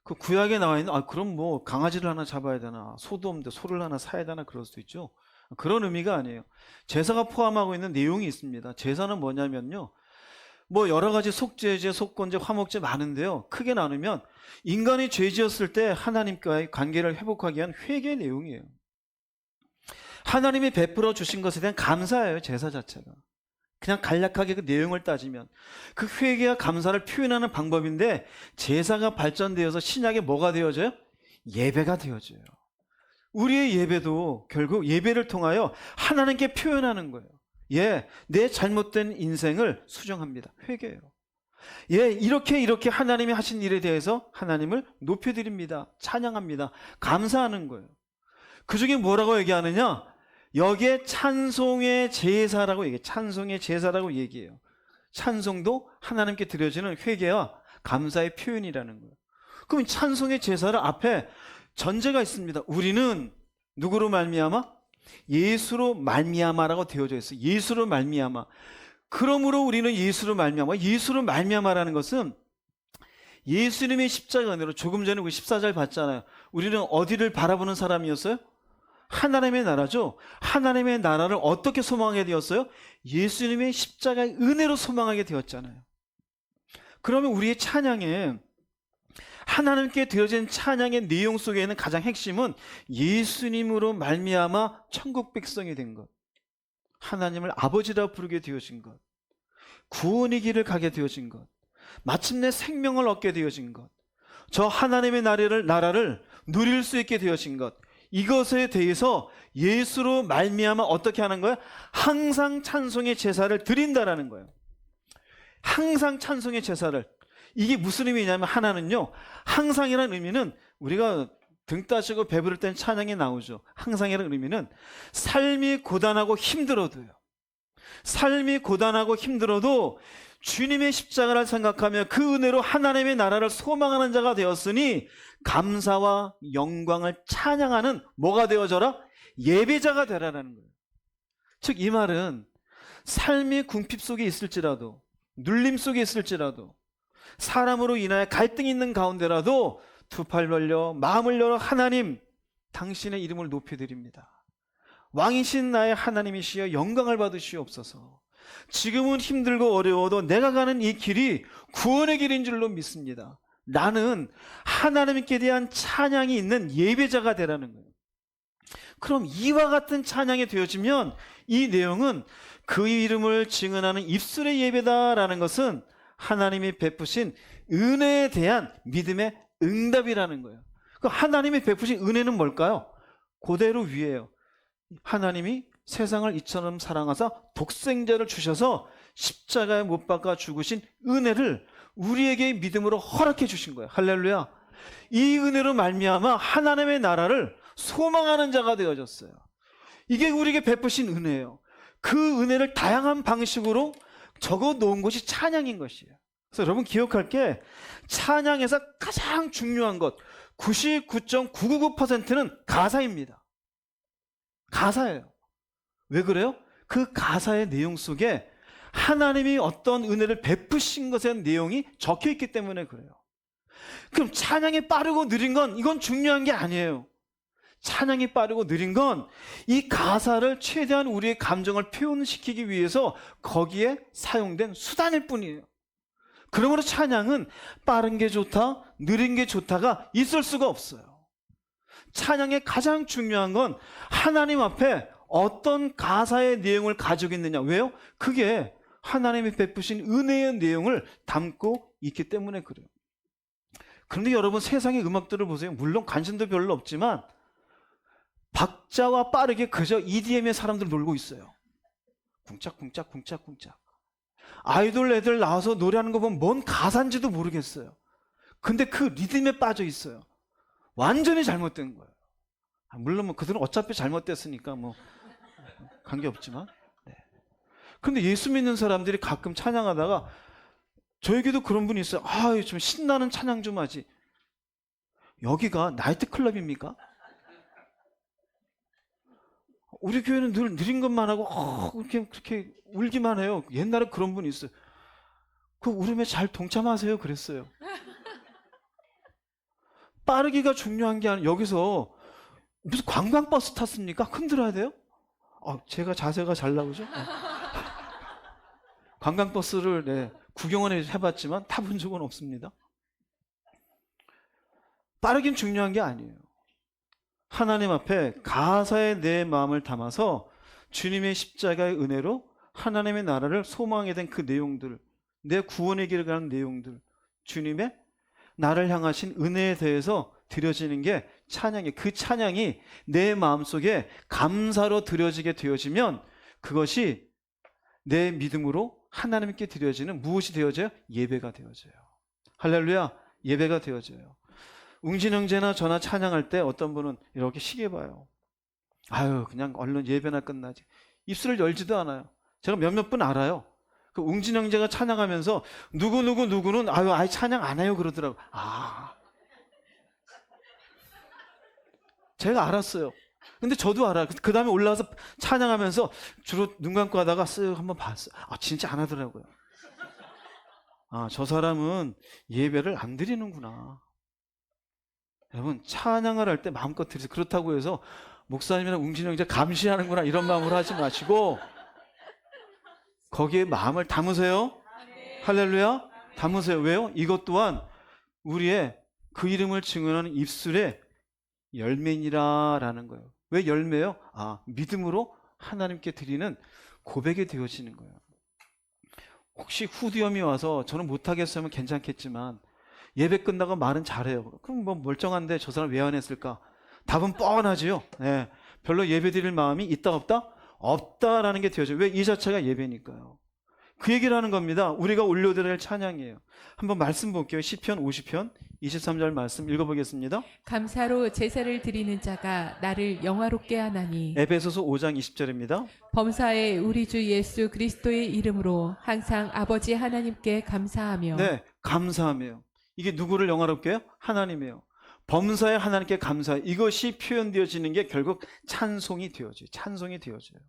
그 구약에 나와 있는 그럼 뭐 강아지를 하나 잡아야 되나, 소도 없는데 소를 하나 사야 되나, 그럴 수도 있죠. 그런 의미가 아니에요. 제사가 포함하고 있는 내용이 있습니다. 제사는 뭐냐면요, 뭐 여러 가지 속죄제, 속건제, 화목제 많은데요, 크게 나누면 인간이 죄 지었을 때 하나님과의 관계를 회복하기 위한 회개의 내용이에요. 하나님이 베풀어 주신 것에 대한 감사예요. 제사 자체가 그냥 간략하게 그 내용을 따지면 그 회개와 감사를 표현하는 방법인데, 제사가 발전되어서 신약에 뭐가 되어져요? 예배가 되어져요. 우리의 예배도 결국 예배를 통하여 하나님께 표현하는 거예요. 예, 내 잘못된 인생을 수정합니다. 회개예요. 예, 이렇게 하나님이 하신 일에 대해서 하나님을 높여드립니다. 찬양합니다. 감사하는 거예요. 그 중에 뭐라고 얘기하느냐? 여기에 찬송의 제사라고 얘기해요. 찬송의 제사라고 얘기해요. 찬송도 하나님께 드려지는 회개와 감사의 표현이라는 거예요. 그럼 찬송의 제사를 앞에 전제가 있습니다. 우리는 누구로 말미암아? 예수로 말미암아라고 되어져 있어요. 예수로 말미암아. 그러므로 우리는 예수로 말미암아. 예수로 말미암아라는 것은 예수님의 십자가 은혜로, 조금 전에 우리 14절 봤잖아요. 우리는 어디를 바라보는 사람이었어요? 하나님의 나라죠. 하나님의 나라를 어떻게 소망하게 되었어요? 예수님의 십자가의 은혜로 소망하게 되었잖아요. 그러면 우리의 찬양에, 하나님께 드려진 찬양의 내용 속에 는 가장 핵심은 예수님으로 말미암아 천국 백성이 된 것, 하나님을 아버지라 부르게 되어진 것, 구원의 길을 가게 되어진 것, 마침내 생명을 얻게 되어진 것, 저 하나님의 나라를 누릴 수 있게 되어진 것, 이것에 대해서 예수로 말미암아 어떻게 하는 거예요? 항상 찬송의 제사를 드린다라는 거예요. 항상 찬송의 제사를. 이게 무슨 의미냐면, 하나는요, 항상이라는 의미는 우리가 등 따시고 배부를 땐 찬양이 나오죠. 항상이라는 의미는 삶이 고단하고 힘들어도요, 삶이 고단하고 힘들어도 주님의 십자가를 생각하며 그 은혜로 하나님의 나라를 소망하는 자가 되었으니 감사와 영광을 찬양하는 뭐가 되어져라? 예배자가 되라는 거예요. 즉 이 말은 삶이 궁핍 속에 있을지라도, 눌림 속에 있을지라도, 사람으로 인하여 갈등이 있는 가운데라도 두 팔 벌려 마음을 열어 하나님, 당신의 이름을 높여드립니다. 왕이신 나의 하나님이시여 영광을 받으시옵소서. 지금은 힘들고 어려워도 내가 가는 이 길이 구원의 길인 줄로 믿습니다. 나는 하나님께 대한 찬양이 있는 예배자가 되라는 거예요. 그럼 이와 같은 찬양이 되어지면 이 내용은 그 이름을 증언하는 입술의 예배다라는 것은 하나님이 베푸신 은혜에 대한 믿음의 응답이라는 거예요. 그 하나님이 베푸신 은혜는 뭘까요? 그대로 위에요. 하나님이 세상을 이처럼 사랑하사 독생자를 주셔서 십자가에 못 박아 죽으신 은혜를 우리에게 믿음으로 허락해 주신 거예요. 할렐루야. 이 은혜로 말미암아 하나님의 나라를 소망하는 자가 되어졌어요. 이게 우리에게 베푸신 은혜예요. 그 은혜를 다양한 방식으로 적어 놓은 것이 찬양인 것이에요. 그래서 여러분 기억할 게, 찬양에서 가장 중요한 것 99.999%는 가사입니다. 가사예요. 왜 그래요? 그 가사의 내용 속에 하나님이 어떤 은혜를 베푸신 것의 내용이 적혀 있기 때문에 그래요. 그럼 찬양이 빠르고 느린 건 이건 중요한 게 아니에요. 찬양이 빠르고 느린 건 이 가사를 최대한 우리의 감정을 표현시키기 위해서 거기에 사용된 수단일 뿐이에요. 그러므로 찬양은 빠른 게 좋다, 느린 게 좋다가 있을 수가 없어요. 찬양의 가장 중요한 건 하나님 앞에 어떤 가사의 내용을 가지고 있느냐. 왜요? 그게 하나님이 베푸신 은혜의 내용을 담고 있기 때문에 그래요. 그런데 여러분, 세상의 음악들을 보세요. 물론 관심도 별로 없지만 박자와 빠르게 그저 EDM의 사람들 놀고 있어요. 쿵짝쿵짝 쿵짝쿵짝. 아이돌 애들 나와서 노래하는 거 보면 뭔 가사인지도 모르겠어요. 근데 그 리듬에 빠져 있어요. 완전히 잘못된 거예요. 물론 뭐 그들은 어차피 잘못됐으니까 뭐 관계없지만. 네. 근데 예수 믿는 사람들이 가끔 찬양하다가, 저에게도 그런 분이 있어요. 좀 신나는 찬양 좀 하지. 여기가 나이트클럽입니까? 우리 교회는 늘 느린 것만 하고 그렇게 울기만 해요. 옛날에 그런 분이 있어요. 그 울음에 잘 동참하세요 그랬어요. 빠르기가 중요한 게 아니라 여기서 무슨 관광버스 탔습니까? 흔들어야 돼요? 제가 자세가 잘 나오죠? 관광버스를 구경은 해봤지만 타본 적은 없습니다. 빠르긴 중요한 게 아니에요. 하나님 앞에 가사의 내 마음을 담아서 주님의 십자가의 은혜로 하나님의 나라를 소망하게 된 그 내용들, 내 구원의 길을 가는 내용들, 주님의 나를 향하신 은혜에 대해서 드려지는 게 찬양이에요. 그 찬양이 내 마음속에 감사로 드려지게 되어지면 그것이 내 믿음으로 하나님께 드려지는 무엇이 되어져요? 예배가 되어져요. 할렐루야, 예배가 되어져요. 웅진 형제나 저나 찬양할 때 어떤 분은 이렇게 시계 봐요. 그냥 얼른 예배나 끝나지. 입술을 열지도 않아요. 제가 몇몇 분 알아요. 그 웅진 형제가 찬양하면서 누구는 아예 찬양 안 해요 그러더라고요. 제가 알았어요. 근데 저도 알아요. 그 다음에 올라와서 찬양하면서 주로 눈 감고 하다가 쓱 한번 봤어요. 진짜 안 하더라고요. 저 사람은 예배를 안 드리는구나. 여러분, 찬양을 할 때 마음껏 드리세요. 그렇다고 해서 목사님이랑 웅진 형제 감시하는구나 이런 마음으로 하지 마시고 거기에 마음을 담으세요. 할렐루야, 담으세요. 왜요? 이것 또한 우리의 그 이름을 증언하는 입술의 열매니라라는 거예요. 왜 열매요? 믿음으로 하나님께 드리는 고백이 되어지는 거예요. 혹시 후두염이 와서 저는 못하겠으면 괜찮겠지만 예배 끝나고 말은 잘해요. 그럼 뭐 멀쩡한데 저 사람 왜 안 했을까? 답은 뻔하지요. 별로 예배 드릴 마음이 있다 없다? 없다라는 게 되어져요. 왜? 이 자체가 예배니까요. 그 얘기를 하는 겁니다. 우리가 올려드려야 할 찬양이에요. 한번 말씀 볼게요. 시편 50편 23절 말씀 읽어보겠습니다. 감사로 제사를 드리는 자가 나를 영화롭게 하나니 에베소서 5장 20절입니다. 범사에 우리 주 예수 그리스도의 이름으로 항상 아버지 하나님께 감사하며. 감사하며. 이게 누구를 영화롭게 해요? 하나님이에요. 범사에 하나님께 감사. 이것이 표현되어지는 게 결국 찬송이 되어져요. 찬송이 되어져요.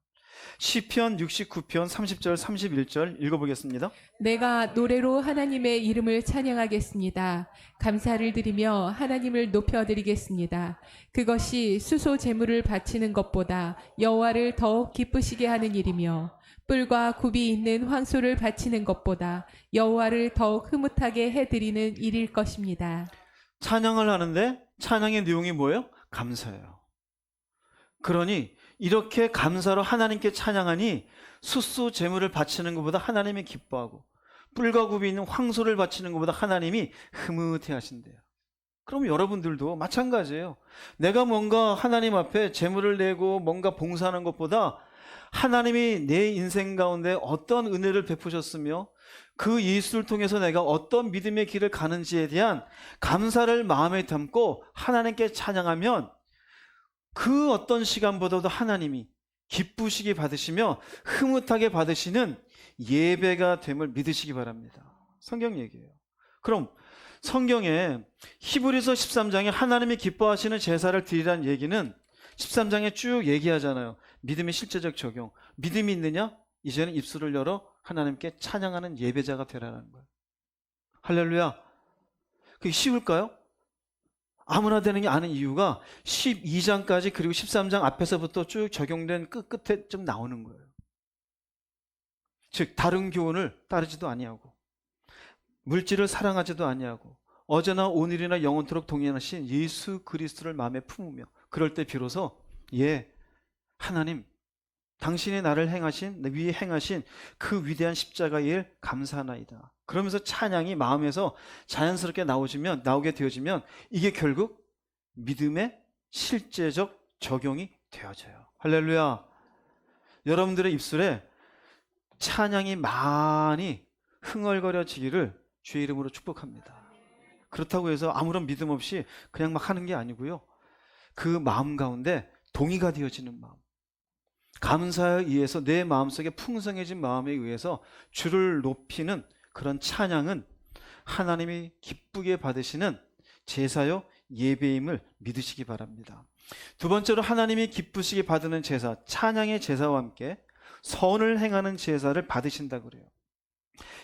시편 69편 30절 31절 읽어보겠습니다. 내가 노래로 하나님의 이름을 찬양하겠습니다. 감사를 드리며 하나님을 높여드리겠습니다. 그것이 수소 제물을 바치는 것보다 여호와를 더욱 기쁘시게 하는 일이며 뿔과 굽이 있는 황소를 바치는 것보다 여호와를 더욱 흐뭇하게 해드리는 일일 것입니다. 찬양을 하는데 찬양의 내용이 뭐예요? 감사예요. 그러니 이렇게 감사로 하나님께 찬양하니 숫소 제물을 바치는 것보다 하나님이 기뻐하고 뿔과 굽이 있는 황소를 바치는 것보다 하나님이 흐뭇해 하신대요. 그럼 여러분들도 마찬가지예요. 내가 뭔가 하나님 앞에 제물을 내고 뭔가 봉사하는 것보다 하나님이 내 인생 가운데 어떤 은혜를 베푸셨으며 그 예수를 통해서 내가 어떤 믿음의 길을 가는지에 대한 감사를 마음에 담고 하나님께 찬양하면 그 어떤 시간보다도 하나님이 기쁘시게 받으시며 흐뭇하게 받으시는 예배가 됨을 믿으시기 바랍니다. 성경 얘기예요. 그럼 성경에 히브리서 13장에 하나님이 기뻐하시는 제사를 드리라는 얘기는 13장에 쭉 얘기하잖아요. 믿음의 실제적 적용. 믿음이 있느냐? 이제는 입술을 열어 하나님께 찬양하는 예배자가 되라는 거예요. 할렐루야. 그게 쉬울까요? 아무나 되는 게 아닌 이유가 12장까지 그리고 13장 앞에서부터 쭉 적용된 끝에 좀 나오는 거예요. 즉 다른 교훈을 따르지도 아니하고 물질을 사랑하지도 아니하고 어제나 오늘이나 영원토록 동행하신 예수 그리스도를 마음에 품으며 그럴 때 비로소 하나님 당신이 나를 위에 행하신 그 위대한 십자가의 일 감사하나이다. 그러면서 찬양이 마음에서 자연스럽게 나오게 되어지면 이게 결국 믿음의 실제적 적용이 되어져요. 할렐루야. 여러분들의 입술에 찬양이 많이 흥얼거려지기를 주의 이름으로 축복합니다. 그렇다고 해서 아무런 믿음 없이 그냥 막 하는 게 아니고요. 그 마음 가운데 동의가 되어지는 마음, 감사에 의해서 내 마음속에 풍성해진 마음에 의해서 주를 높이는 그런 찬양은 하나님이 기쁘게 받으시는 제사요 예배임을 믿으시기 바랍니다. 두 번째로 하나님이 기쁘시게 받는 제사, 찬양의 제사와 함께 선을 행하는 제사를 받으신다 그래요.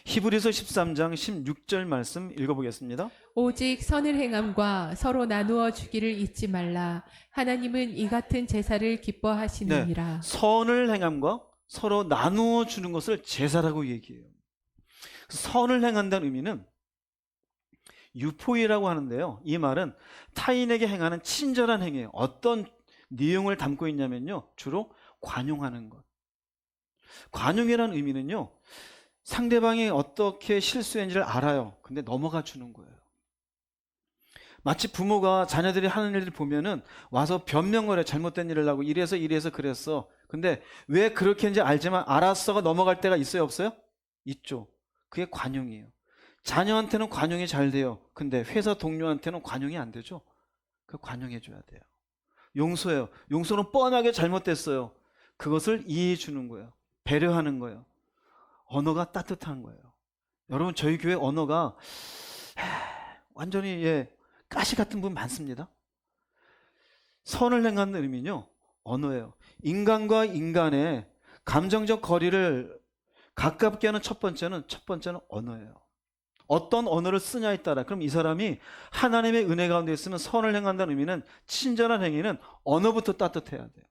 히브리서 13장 16절 말씀 읽어보겠습니다. 오직 선을 행함과 서로 나누어 주기를 잊지 말라. 하나님은 이 같은 제사를 기뻐하시느니라. 선을 행함과 서로 나누어 주는 것을 제사라고 얘기해요. 선을 행한다는 의미는 유포이라고 하는데요. 이 말은 타인에게 행하는 친절한 행위예요. 어떤 내용을 담고 있냐면요. 주로 관용하는 것. 관용이라는 의미는요. 상대방이 어떻게 실수했는지를 알아요. 근데 넘어가 주는 거예요. 마치 부모가 자녀들이 하는 일을 보면은 와서 변명을 해. 잘못된 일을 하고 이래서 그랬어. 근데 왜 그렇게 했는지 알지만 알았어가 넘어갈 때가 있어요, 없어요? 있죠. 그게 관용이에요. 자녀한테는 관용이 잘 돼요. 근데 회사 동료한테는 관용이 안 되죠. 그 관용해 줘야 돼요. 용서해요. 용서는 뻔하게 잘못됐어요. 그것을 이해해 주는 거예요. 배려하는 거예요. 언어가 따뜻한 거예요. 여러분, 저희 교회 언어가 완전히 가시 같은 분 많습니다. 선을 행하는 의미는요, 언어예요. 인간과 인간의 감정적 거리를 가깝게 하는 첫 번째는 언어예요. 어떤 언어를 쓰냐에 따라, 그럼 이 사람이 하나님의 은혜 가운데 있으면 선을 행한다는 의미는, 친절한 행위는 언어부터 따뜻해야 돼요.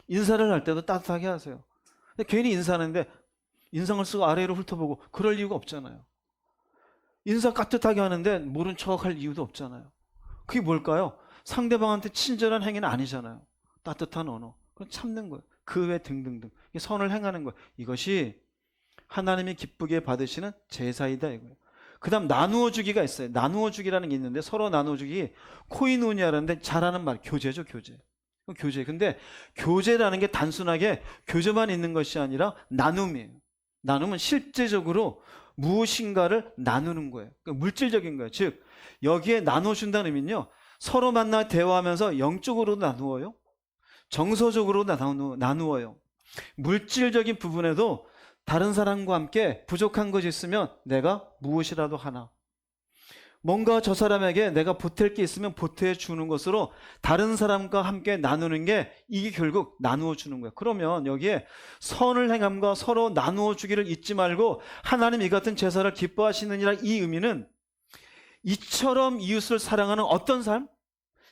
인사를 할 때도 따뜻하게 하세요. 근데 괜히 인사하는데 인상을 쓰고 아래로 훑어보고 그럴 이유가 없잖아요. 인사 따뜻하게 하는데 모른 척할 이유도 없잖아요. 그게 뭘까요? 상대방한테 친절한 행위는 아니잖아요. 따뜻한 언어. 그건 참는 거예요. 그 외 등등등. 선을 행하는 거예요. 이것이 하나님이 기쁘게 받으시는 제사이다 이거예요. 그 다음 나누어 주기가 있어요. 나누어 주기라는 게 있는데, 서로 나누어 주기, 코이노니아라는데 잘하는 말, 교제죠, 교제. 교제. 근데 교제라는 게 단순하게 교제만 있는 것이 아니라 나눔이에요. 나눔은 실제적으로 무엇인가를 나누는 거예요. 그러니까 물질적인 거예요. 즉 여기에 나눠준다는 의미는요, 서로 만나 대화하면서 영적으로도 나누어요, 정서적으로도 나누어요. 물질적인 부분에도 다른 사람과 함께 부족한 것이 있으면 내가 무엇이라도 하나, 뭔가 저 사람에게 내가 보탤 게 있으면 보태주는 것으로 다른 사람과 함께 나누는 게, 이게 결국 나누어 주는 거예요. 그러면 여기에 선을 행함과 서로 나누어 주기를 잊지 말고 하나님 이 같은 제사를 기뻐하시느니라, 이 의미는 이처럼 이웃을 사랑하는 어떤 삶?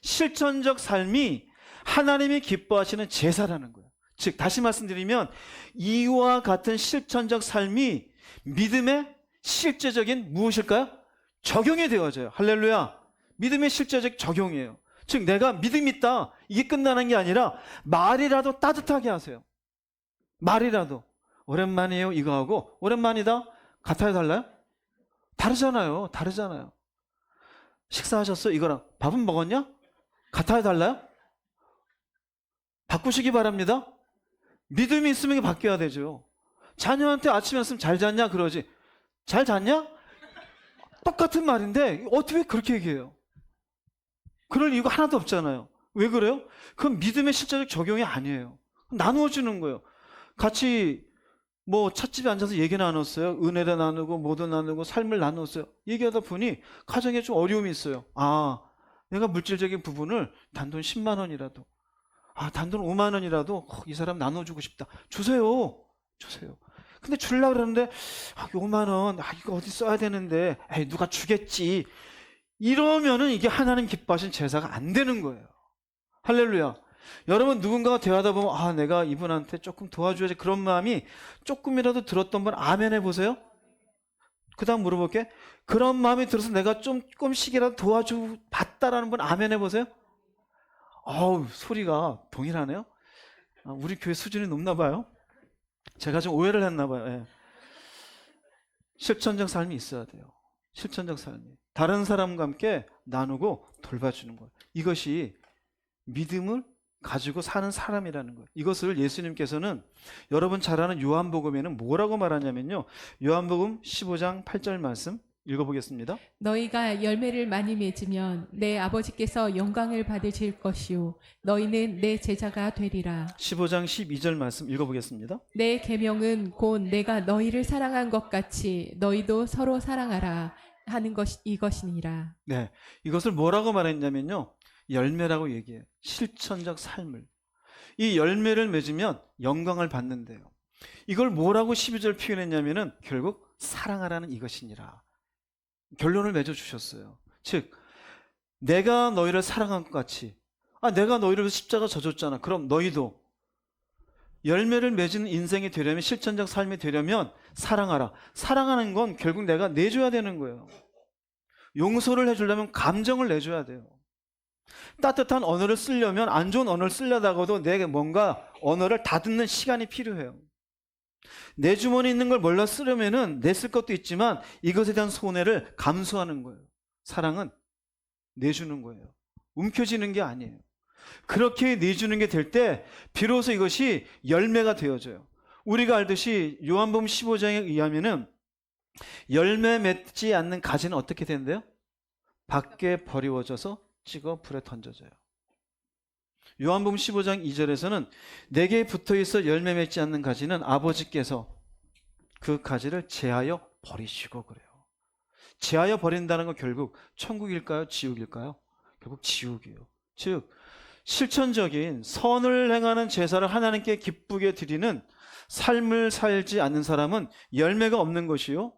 실천적 삶이 하나님이 기뻐하시는 제사라는 거예요. 즉 다시 말씀드리면 이와 같은 실천적 삶이 믿음의 실제적인 무엇일까요? 적용이 되어져요. 할렐루야. 믿음의 실제적 적용이에요. 즉 내가 믿음 있다, 이게 끝나는 게 아니라 말이라도 따뜻하게 하세요. 말이라도. 오랜만이에요 이거 하고 오랜만이다 같아요, 달라요? 다르잖아요. 다르잖아요. 식사하셨어? 이거랑 밥은 먹었냐? 같아요, 달라요? 바꾸시기 바랍니다. 믿음이 있으면 바뀌어야 되죠. 자녀한테 아침에 왔으면 잘 잤냐 그러지, 잘 잤냐? 똑같은 말인데 어떻게 그렇게 얘기해요? 그럴 이유가 하나도 없잖아요. 왜 그래요? 그건 믿음의 실제적 적용이 아니에요. 나누어 주는 거예요. 같이 뭐 찻집에 앉아서 얘기 나눴어요. 은혜를 나누고 뭐도 나누고 삶을 나눴어요. 얘기하다 보니 가정에 좀 어려움이 있어요. 아, 내가 물질적인 부분을 단돈 10만 원이라도, 단돈 5만 원이라도 이 사람 나눠주고 싶다. 주세요. 근데 주려고 그러는데 5만 원, 이거 어디 써야 되는데, 누가 주겠지. 이러면은 이게 하나님 기뻐하신 제사가 안 되는 거예요. 할렐루야. 여러분, 누군가가 대화하다 보면 내가 이분한테 조금 도와줘야지, 그런 마음이 조금이라도 들었던 분 아멘 해보세요. 그 다음 물어볼게. 그런 마음이 들어서 내가 조금씩이라도 도와줘 봤다라는 분 아멘 해보세요. 소리가 동일하네요. 우리 교회 수준이 높나 봐요. 제가 좀 오해를 했나 봐요. 예. 실천적 삶이 있어야 돼요. 실천적 삶이. 다른 사람과 함께 나누고 돌봐주는 거예요. 이것이 믿음을 가지고 사는 사람이라는 거예요. 이것을 예수님께서는 여러분 잘 아는 요한복음에는 뭐라고 말하냐면요, 요한복음 15장 8절 말씀 읽어보겠습니다. 너희가 열매를 많이 맺으면 내 아버지께서 영광을 받으실 것이요 너희는 내 제자가 되리라. 15장 12절 말씀 읽어보겠습니다. 내 계명은 곧 내가 너희를 사랑한 것 같이 너희도 서로 사랑하라. 하는 것 이것이니라. 네, 이것을 뭐라고 말했냐면요, 열매라고 얘기해요. 실천적 삶을. 이 열매를 맺으면 영광을 받는데요. 이걸 뭐라고 12절 표현했냐면은 결국 사랑하라는 이것이니라. 결론을 맺어주셨어요. 즉, 내가 너희를 사랑한 것 같이, 내가 너희를 십자가 져줬잖아. 그럼 너희도 열매를 맺은 인생이 되려면, 실천적 삶이 되려면 사랑하라. 사랑하는 건 결국 내가 내줘야 되는 거예요. 용서를 해주려면 감정을 내줘야 돼요. 따뜻한 언어를 쓰려면, 안 좋은 언어를 쓰려다가도 내게 뭔가 언어를 다듬는 시간이 필요해요. 내 주머니에 있는 걸 몰라 쓰려면은 냈을 것도 있지만 이것에 대한 손해를 감수하는 거예요. 사랑은 내주는 거예요. 움켜쥐는 게 아니에요. 그렇게 내주는 게 될 때 비로소 이것이 열매가 되어져요. 우리가 알듯이 요한복음 15장에 의하면은 열매 맺지 않는 가지는 어떻게 된대요? 밖에 버리워져서 찍어 불에 던져져요. 요한복음 15장 2절에서는 내게 붙어있어 열매 맺지 않는 가지는 아버지께서 그 가지를 제하여 버리시고 그래요. 제하여 버린다는 건 결국 천국일까요? 지옥일까요? 결국 지옥이에요. 즉 실천적인 선을 행하는 제사를 하나님께 기쁘게 드리는 삶을 살지 않는 사람은 열매가 없는 것이요,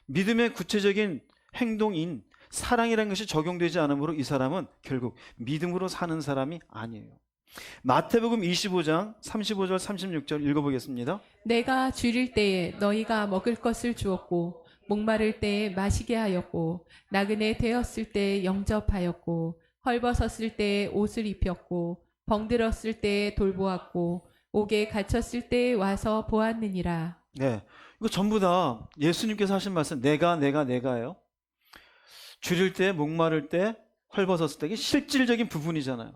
믿음의 구체적인 행동인 사랑이라는 것이 적용되지 않으므로 이 사람은 결국 믿음으로 사는 사람이 아니에요. 마태복음 25장 35절 36절 읽어보겠습니다. 내가 줄일 때에 너희가 먹을 것을 주었고 목마를 때에 마시게 하였고 나그네 되었을 때에 영접하였고 헐벗었을 때에 옷을 입혔고 병들었을 때에 돌보았고 옥에 갇혔을 때에 와서 보았느니라. 네, 이거 전부 다 예수님께서 하신 말씀 내가예요. 줄일 때, 목마를 때, 헐벗었을 때, 이게 실질적인 부분이잖아요.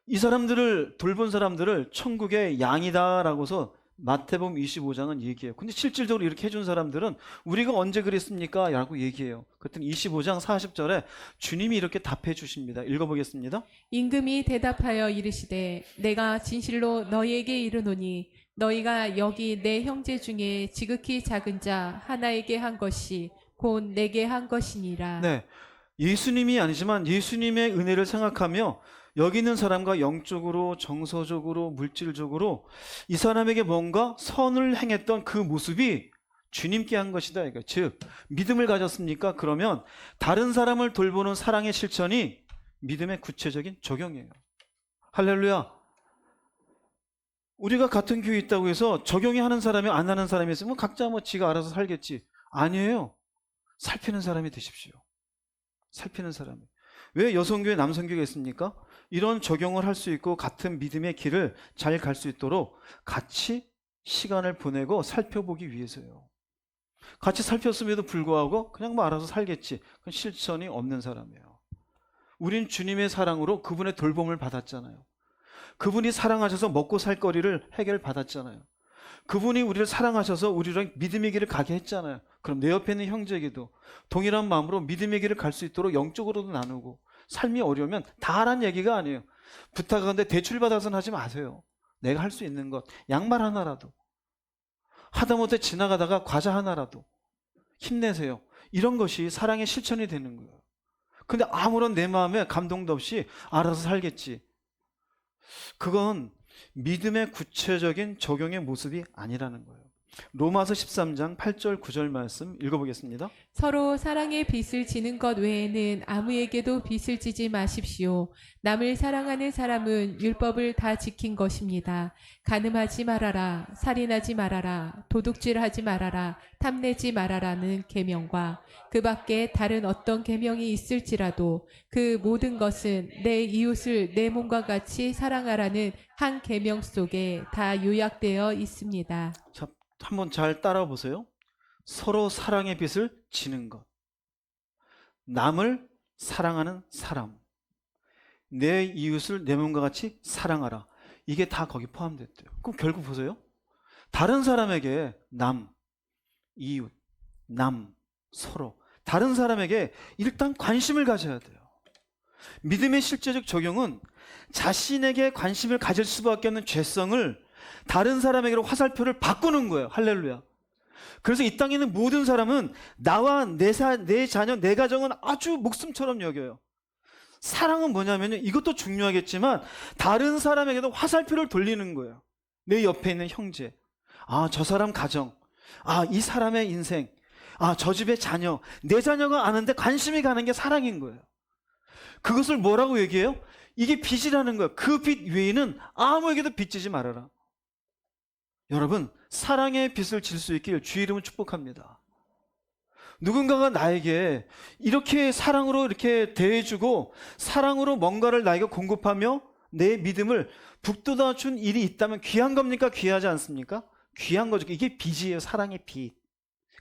이 사람들을 돌본 사람들을 천국의 양이다라고서 마태복음 25장은 얘기해요. 근데 실질적으로 이렇게 해준 사람들은 우리가 언제 그랬습니까? 라고 얘기해요. 그랬더니 25장 40절에 주님이 이렇게 답해 주십니다. 읽어보겠습니다. 임금이 대답하여 이르시되 내가 진실로 너희에게 이르노니 너희가 여기 내 형제 중에 지극히 작은 자 하나에게 한 것이 곧 내게 한 것이니라. 네, 예수님이 아니지만 예수님의 은혜를 생각하며 여기 있는 사람과 영적으로, 정서적으로, 물질적으로 이 사람에게 뭔가 선을 행했던 그 모습이 주님께 한 것이다. 그러니까 즉 믿음을 가졌습니까? 그러면 다른 사람을 돌보는 사랑의 실천이 믿음의 구체적인 적용이에요. 할렐루야. 우리가 같은 교회에 있다고 해서 적용이 하는 사람이 안 하는 사람이 있으면 각자 뭐 지가 알아서 살겠지. 아니에요. 살피는 사람이 되십시오. 살피는 사람이. 왜 여성교회, 남성교회가 있습니까? 이런 적용을 할 수 있고 같은 믿음의 길을 잘 갈 수 있도록 같이 시간을 보내고 살펴보기 위해서요. 같이 살폈음에도 불구하고 그냥 뭐 알아서 살겠지. 그건 실천이 없는 사람이에요. 우린 주님의 사랑으로 그분의 돌봄을 받았잖아요. 그분이 사랑하셔서 먹고 살 거리를 해결받았잖아요. 그분이 우리를 사랑하셔서 우리랑 믿음의 길을 가게 했잖아요. 그럼 내 옆에 있는 형제에게도 동일한 마음으로 믿음의 길을 갈 수 있도록 영적으로도 나누고, 삶이 어려우면 다 하라는 얘기가 아니에요. 부탁하는데 대출받아서는 하지 마세요. 내가 할 수 있는 것, 양말 하나라도, 하다못해 지나가다가 과자 하나라도 힘내세요. 이런 것이 사랑의 실천이 되는 거예요. 근데 아무런 내 마음에 감동도 없이 알아서 살겠지. 그건 믿음의 구체적인 적용의 모습이 아니라는 거예요. 로마서 13장 8절 9절 말씀 읽어보겠습니다. 서로 사랑의 빚을 지는 것 외에는 아무에게도 빚을 지지 마십시오. 남을 사랑하는 사람은 율법을 다 지킨 것입니다. 간음하지 말아라, 살인하지 말아라, 도둑질하지 말아라, 탐내지 말아라는 계명과 그 밖에 다른 어떤 계명이 있을지라도 그 모든 것은 내 이웃을 내 몸과 같이 사랑하라는 한 계명 속에 다 요약되어 있습니다. 자, 한번 잘 따라 보세요. 서로 사랑의 빚을 지는 것, 남을 사랑하는 사람, 내 이웃을 내 몸과 같이 사랑하라. 이게 다 거기 포함됐대요. 그럼 결국 보세요. 다른 사람에게 남, 이웃, 남, 서로 다른 사람에게 일단 관심을 가져야 돼요. 믿음의 실제적 적용은 자신에게 관심을 가질 수밖에 없는 죄성을 다른 사람에게로 화살표를 바꾸는 거예요. 할렐루야. 그래서 이 땅에 있는 모든 사람은 나와 내 자녀, 내 가정은 아주 목숨처럼 여겨요. 사랑은 뭐냐면요, 이것도 중요하겠지만 다른 사람에게도 화살표를 돌리는 거예요. 내 옆에 있는 형제, 아, 저 사람 가정, 아, 이 사람의 인생, 아, 저 집의 자녀, 내 자녀가 아는데 관심이 가는 게 사랑인 거예요. 그것을 뭐라고 얘기해요? 이게 빚이라는 거예요. 그 빚 외에는 아무에게도 빚지지 말아라. 여러분, 사랑의 빚을 질 수 있길 주의 이름으로 축복합니다. 누군가가 나에게 이렇게 사랑으로 이렇게 대해주고 사랑으로 뭔가를 나에게 공급하며 내 믿음을 북돋아 준 일이 있다면 귀한 겁니까? 귀하지 않습니까? 귀한 거죠. 이게 빚이에요. 사랑의 빚.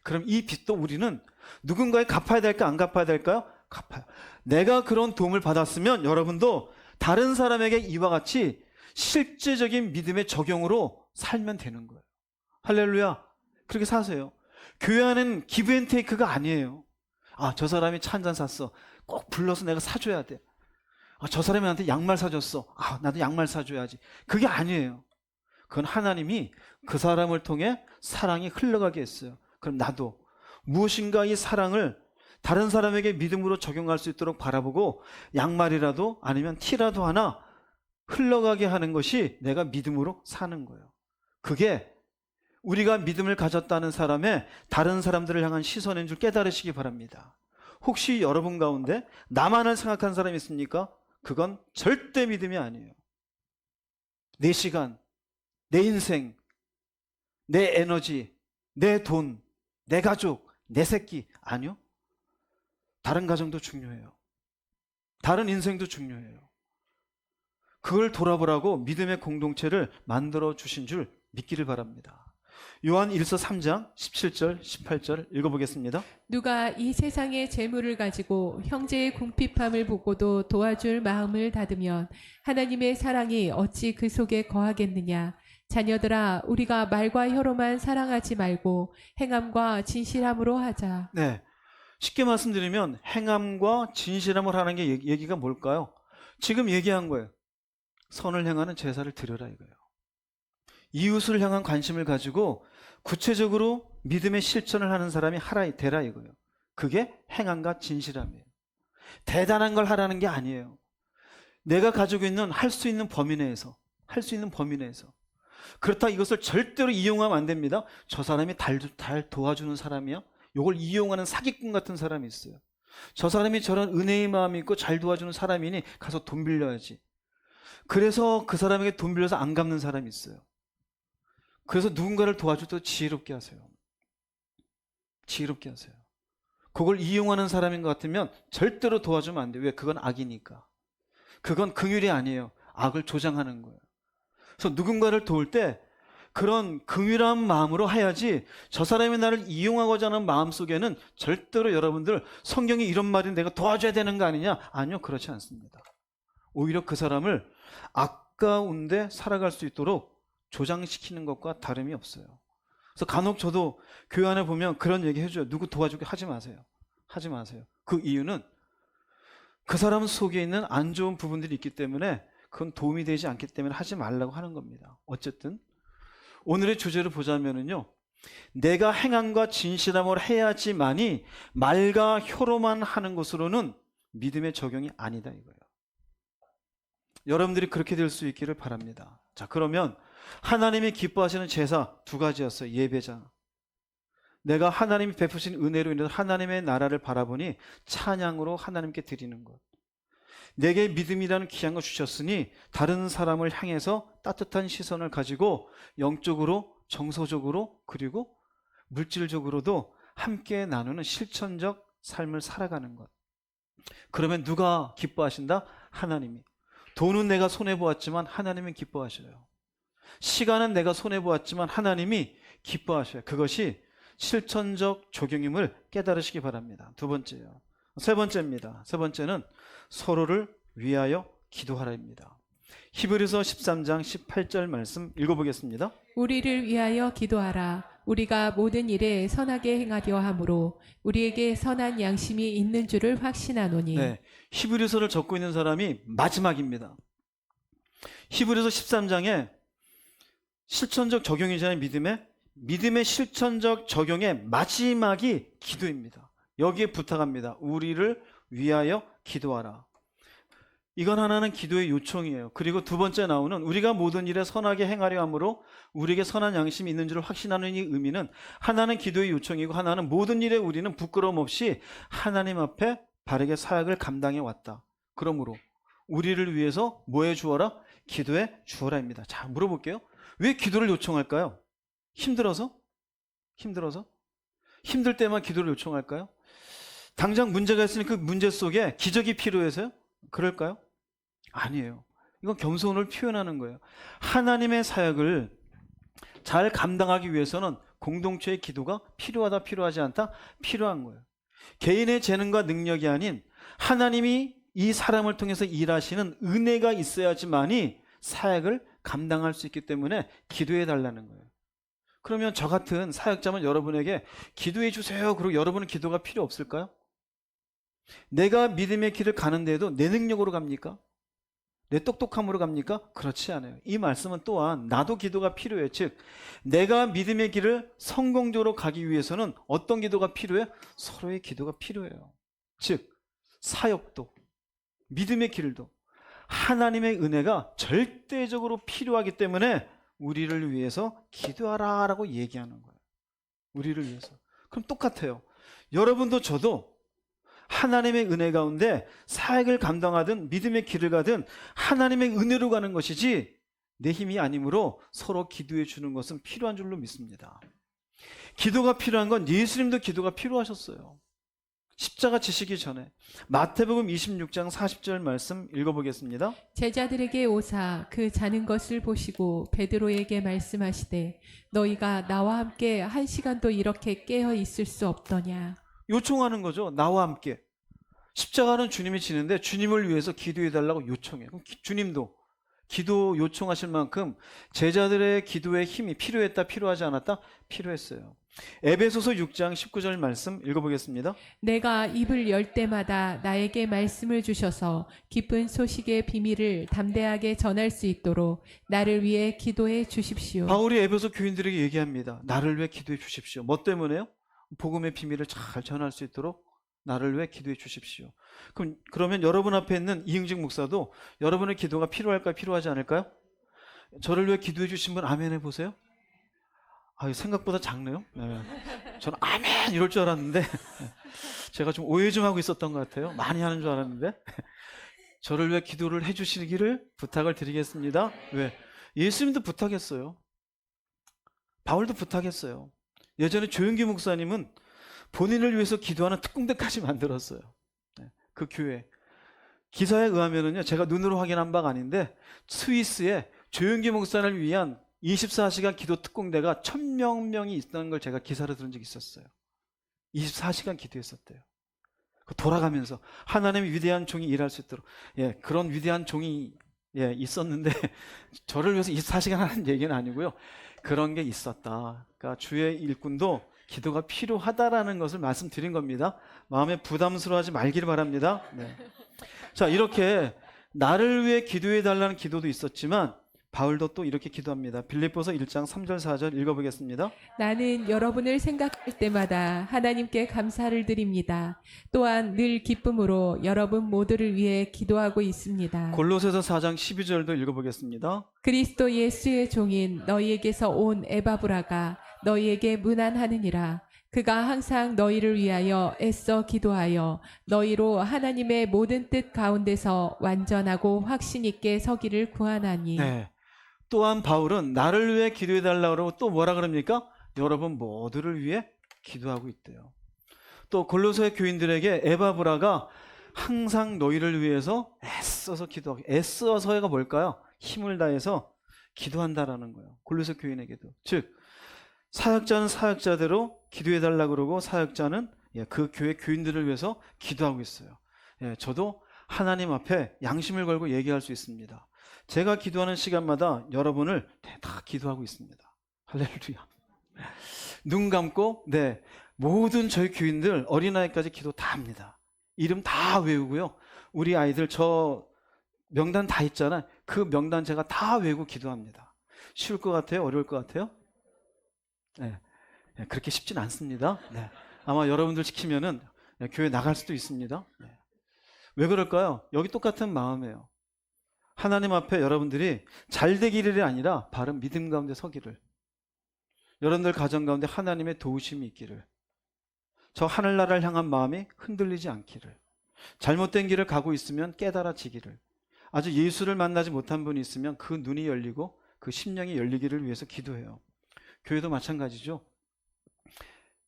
그럼 이 빚도 우리는 누군가에 갚아야 될까? 안 갚아야 될까요? 갚아요. 내가 그런 도움을 받았으면 여러분도 다른 사람에게 이와 같이 실제적인 믿음의 적용으로 살면 되는 거예요. 할렐루야. 그렇게 사세요. 교회 안은 기브앤테이크가 아니에요. 아, 저 사람이 차 한 잔 샀어. 꼭 불러서 내가 사줘야 돼. 아, 저 사람이 나한테 양말 사줬어. 아, 나도 양말 사줘야지. 그게 아니에요. 그건 하나님이 그 사람을 통해 사랑이 흘러가게 했어요. 그럼 나도 무엇인가 이 사랑을 다른 사람에게 믿음으로 적용할 수 있도록 바라보고 양말이라도 아니면 티라도 하나 흘러가게 하는 것이 내가 믿음으로 사는 거예요. 그게 우리가 믿음을 가졌다는 사람의 다른 사람들을 향한 시선인 줄 깨달으시기 바랍니다. 혹시 여러분 가운데 나만을 생각하는 사람이 있습니까? 그건 절대 믿음이 아니에요. 내 시간, 내 인생, 내 에너지, 내 돈, 내 가족, 내 새끼, 아니요. 다른 가정도 중요해요. 다른 인생도 중요해요. 그걸 돌아보라고 믿음의 공동체를 만들어 주신 줄 믿기를 바랍니다. 요한 1서 3장 17절 18절 읽어보겠습니다. 누가 이 세상의 재물을 가지고 형제의 궁핍함을 보고도 도와줄 마음을 닫으면 하나님의 사랑이 어찌 그 속에 거하겠느냐. 자녀들아, 우리가 말과 혀로만 사랑하지 말고 행함과 진실함으로 하자. 네, 쉽게 말씀드리면 행함과 진실함을 하는 게 얘기가 뭘까요? 지금 얘기한 거예요. 선을 행하는 제사를 드려라 이거예요. 이웃을 향한 관심을 가지고 구체적으로 믿음의 실천을 하는 사람이 되라 이거예요. 그게 행함과 진실함이에요. 대단한 걸 하라는 게 아니에요. 내가 가지고 있는 할 수 있는 범위 내에서 그렇다 이것을 절대로 이용하면 안 됩니다. 저 사람이 달 도와주는 사람이야? 이걸 이용하는 사기꾼 같은 사람이 있어요. 저 사람이 저런 은혜의 마음이 있고 잘 도와주는 사람이니 가서 돈 빌려야지. 그래서 그 사람에게 돈 빌려서 안 갚는 사람이 있어요. 그래서 누군가를 도와줄 때 지혜롭게 하세요. 지혜롭게 하세요. 그걸 이용하는 사람인 것 같으면 절대로 도와주면 안 돼요. 왜? 그건 악이니까. 그건 긍휼이 아니에요. 악을 조장하는 거예요. 그래서 누군가를 도울 때 그런 긍휼한 마음으로 해야지, 저 사람이 나를 이용하고자 하는 마음 속에는 절대로 여러분들 성경이 이런 말이 내가 도와줘야 되는 거 아니냐? 아니요, 그렇지 않습니다. 오히려 그 사람을 아까운데 살아갈 수 있도록 조장시키는 것과 다름이 없어요. 그래서 간혹 저도 교회 안에 보면 그런 얘기 해줘요. 누구 도와주게 하지 마세요. 하지 마세요. 그 이유는 그 사람 속에 있는 안 좋은 부분들이 있기 때문에 그건 도움이 되지 않기 때문에 하지 말라고 하는 겁니다. 어쨌든 오늘의 주제를 보자면은요, 내가 행함과 진실함을 해야지만이 말과 혀로만 하는 것으로는 믿음의 적용이 아니다 이거예요. 여러분들이 그렇게 될 수 있기를 바랍니다. 자, 그러면 하나님이 기뻐하시는 제사 두 가지였어요. 예배자. 내가 하나님이 베푸신 은혜로 인해서 하나님의 나라를 바라보니 찬양으로 하나님께 드리는 것. 내게 믿음이라는 귀한 것 주셨으니 다른 사람을 향해서 따뜻한 시선을 가지고 영적으로, 정서적으로, 그리고 물질적으로도 함께 나누는 실천적 삶을 살아가는 것. 그러면 누가 기뻐하신다? 하나님이. 돈은 내가 손해보았지만 하나님은 기뻐하셔요. 시간은 내가 손해보았지만 하나님이 기뻐하셔요. 그것이 실천적 적용임을 깨달으시기 바랍니다. 두 번째요. 세 번째입니다. 세 번째는 서로를 위하여 기도하라입니다. 히브리서 13장 18절 말씀 읽어보겠습니다. 우리를 위하여 기도하라. 우리가 모든 일에 선하게 행하려 함으로 우리에게 선한 양심이 있는 줄을 확신하노니. 네, 히브리서를 적고 있는 사람이 마지막입니다. 히브리서 13장에 실천적 적용이잖아요. 믿음에 믿음의 실천적 적용의 마지막이 기도입니다. 여기에 부탁합니다. 우리를 위하여 기도하라. 이건 하나는 기도의 요청이에요. 그리고 두 번째 나오는 우리가 모든 일에 선하게 행하려 함으로 우리에게 선한 양심이 있는 줄을 확신하는 이 의미는 하나는 기도의 요청이고 하나는 모든 일에 우리는 부끄러움 없이 하나님 앞에 바르게 사역을 감당해 왔다. 그러므로 우리를 위해서 뭐 해 주어라? 기도해 주어라입니다. 자, 물어볼게요. 왜 기도를 요청할까요? 힘들어서? 힘들 때만 기도를 요청할까요? 당장 문제가 있으니 그 문제 속에 기적이 필요해서요? 그럴까요? 아니에요. 이건 겸손을 표현하는 거예요. 하나님의 사역을 잘 감당하기 위해서는 공동체의 기도가 필요하다, 필요하지 않다? 필요한 거예요. 개인의 재능과 능력이 아닌 하나님이 이 사람을 통해서 일하시는 은혜가 있어야지만이 사역을 감당할 수 있기 때문에 기도해 달라는 거예요. 그러면 저 같은 사역자만 여러분에게 기도해 주세요. 그리고 여러분은 기도가 필요 없을까요? 내가 믿음의 길을 가는데도 내 능력으로 갑니까? 내 똑똑함으로 갑니까? 그렇지 않아요. 이 말씀은 또한 나도 기도가 필요해. 즉 내가 믿음의 길을 성공적으로 가기 위해서는 어떤 기도가 필요해? 서로의 기도가 필요해요. 즉 사역도 믿음의 길도 하나님의 은혜가 절대적으로 필요하기 때문에 우리를 위해서 기도하라라고 얘기하는 거예요. 우리를 위해서. 그럼 똑같아요. 여러분도 저도 하나님의 은혜 가운데 사역을 감당하든 믿음의 길을 가든 하나님의 은혜로 가는 것이지 내 힘이 아니므로 서로 기도해 주는 것은 필요한 줄로 믿습니다. 기도가 필요한 건 예수님도 기도가 필요하셨어요. 십자가 지시기 전에. 마태복음 26장 40절 말씀 읽어보겠습니다. 제자들에게 오사 그 자는 것을 보시고 베드로에게 말씀하시되 너희가 나와 함께 1시간도 이렇게 깨어 있을 수 없더냐. 요청하는 거죠. 나와 함께. 십자가는 주님이 지는데 주님을 위해서 기도해달라고 요청해요. 그럼 주님도 기도 요청하실 만큼 제자들의 기도의 힘이 필요했다, 필요하지 않았다? 필요했어요. 에베소서 6장 19절 말씀 읽어보겠습니다. 내가 입을 열 때마다 나에게 말씀을 주셔서 기쁜 소식의 비밀을 담대하게 전할 수 있도록 나를 위해 기도해 주십시오. 바울이 에베소 교인들에게 얘기합니다. 나를 위해 기도해 주십시오. 뭐 때문에요? 복음의 비밀을 잘 전할 수 있도록 나를 위해 기도해 주십시오. 그러면 여러분 앞에 있는 이응직 목사도 여러분의 기도가 필요할까요? 필요하지 않을까요? 저를 위해 기도해 주신 분 아멘 해보세요. 생각보다 작네요. 네. 저는 아멘 이럴 줄 알았는데 제가 좀 오해 좀 하고 있었던 것 같아요. 많이 하는 줄 알았는데 저를 위해 기도를 해주시기를 부탁을 드리겠습니다. 왜? 예수님도 부탁했어요. 바울도 부탁했어요. 예전에 조용기 목사님은 본인을 위해서 기도하는 특공대까지 만들었어요. 그 교회. 기사에 의하면은요, 제가 눈으로 확인한 바가 아닌데 스위스에 조용기 목사를 위한 24시간 기도 특공대가 1000명이 있다는 걸 제가 기사로 들은 적이 있었어요. 24시간 기도했었대요. 돌아가면서 하나님의 위대한 종이 일할 수 있도록. 그런 위대한 종이 있었는데 저를 위해서 24시간 하는 얘기는 아니고요. 그런 게 있었다. 그러니까 주의 일꾼도 기도가 필요하다라는 것을 말씀드린 겁니다. 마음에 부담스러워하지 말기를 바랍니다. 네. 자, 이렇게 나를 위해 기도해 달라는 기도도 있었지만 바울도 또 이렇게 기도합니다. 빌립보서 1장 3절 4절 읽어보겠습니다. 나는 여러분을 생각할 때마다 하나님께 감사를 드립니다. 또한 늘 기쁨으로 여러분 모두를 위해 기도하고 있습니다. 골로새서 4장 12절도 읽어보겠습니다. 그리스도 예수의 종인 너희에게서 온 에바브라가 너희에게 문안하느니라. 그가 항상 너희를 위하여 애써 기도하여 너희로 하나님의 모든 뜻 가운데서 완전하고 확신 있게 서기를 구하나니. 네. 또한 바울은 나를 위해 기도해 달라고 또 뭐라 그럽니까? 여러분 모두를 위해 기도하고 있대요. 또 골로새 교인들에게 에바브라가 항상 너희를 위해서 애써서 기도하고, 애써서가 뭘까요? 힘을 다해서 기도한다라는 거예요. 골로새 교인에게도. 즉 사역자는 사역자대로 기도해 달라고 그러고 사역자는 그 교회 교인들을 위해서 기도하고 있어요. 저도 하나님 앞에 양심을 걸고 얘기할 수 있습니다. 제가 기도하는 시간마다 여러분을 다 기도하고 있습니다. 할렐루야. 눈 감고 모든 저희 교인들 어린아이까지 기도 다 합니다. 이름 다 외우고요. 우리 아이들 저 명단 다 있잖아요. 그 명단 제가 다 외우고 기도합니다. 쉬울 것 같아요? 어려울 것 같아요? 네. 그렇게 쉽진 않습니다. 네. 아마 여러분들 시키면은 교회 나갈 수도 있습니다. 네. 왜 그럴까요? 여기 똑같은 마음이에요. 하나님 앞에 여러분들이 잘 되기를 아니라 바른 믿음 가운데 서기를, 여러분들 가정 가운데 하나님의 도우심이 있기를, 저 하늘나라를 향한 마음이 흔들리지 않기를, 잘못된 길을 가고 있으면 깨달아지기를, 아주 예수를 만나지 못한 분이 있으면 그 눈이 열리고 그 심령이 열리기를 위해서 기도해요. 교회도 마찬가지죠.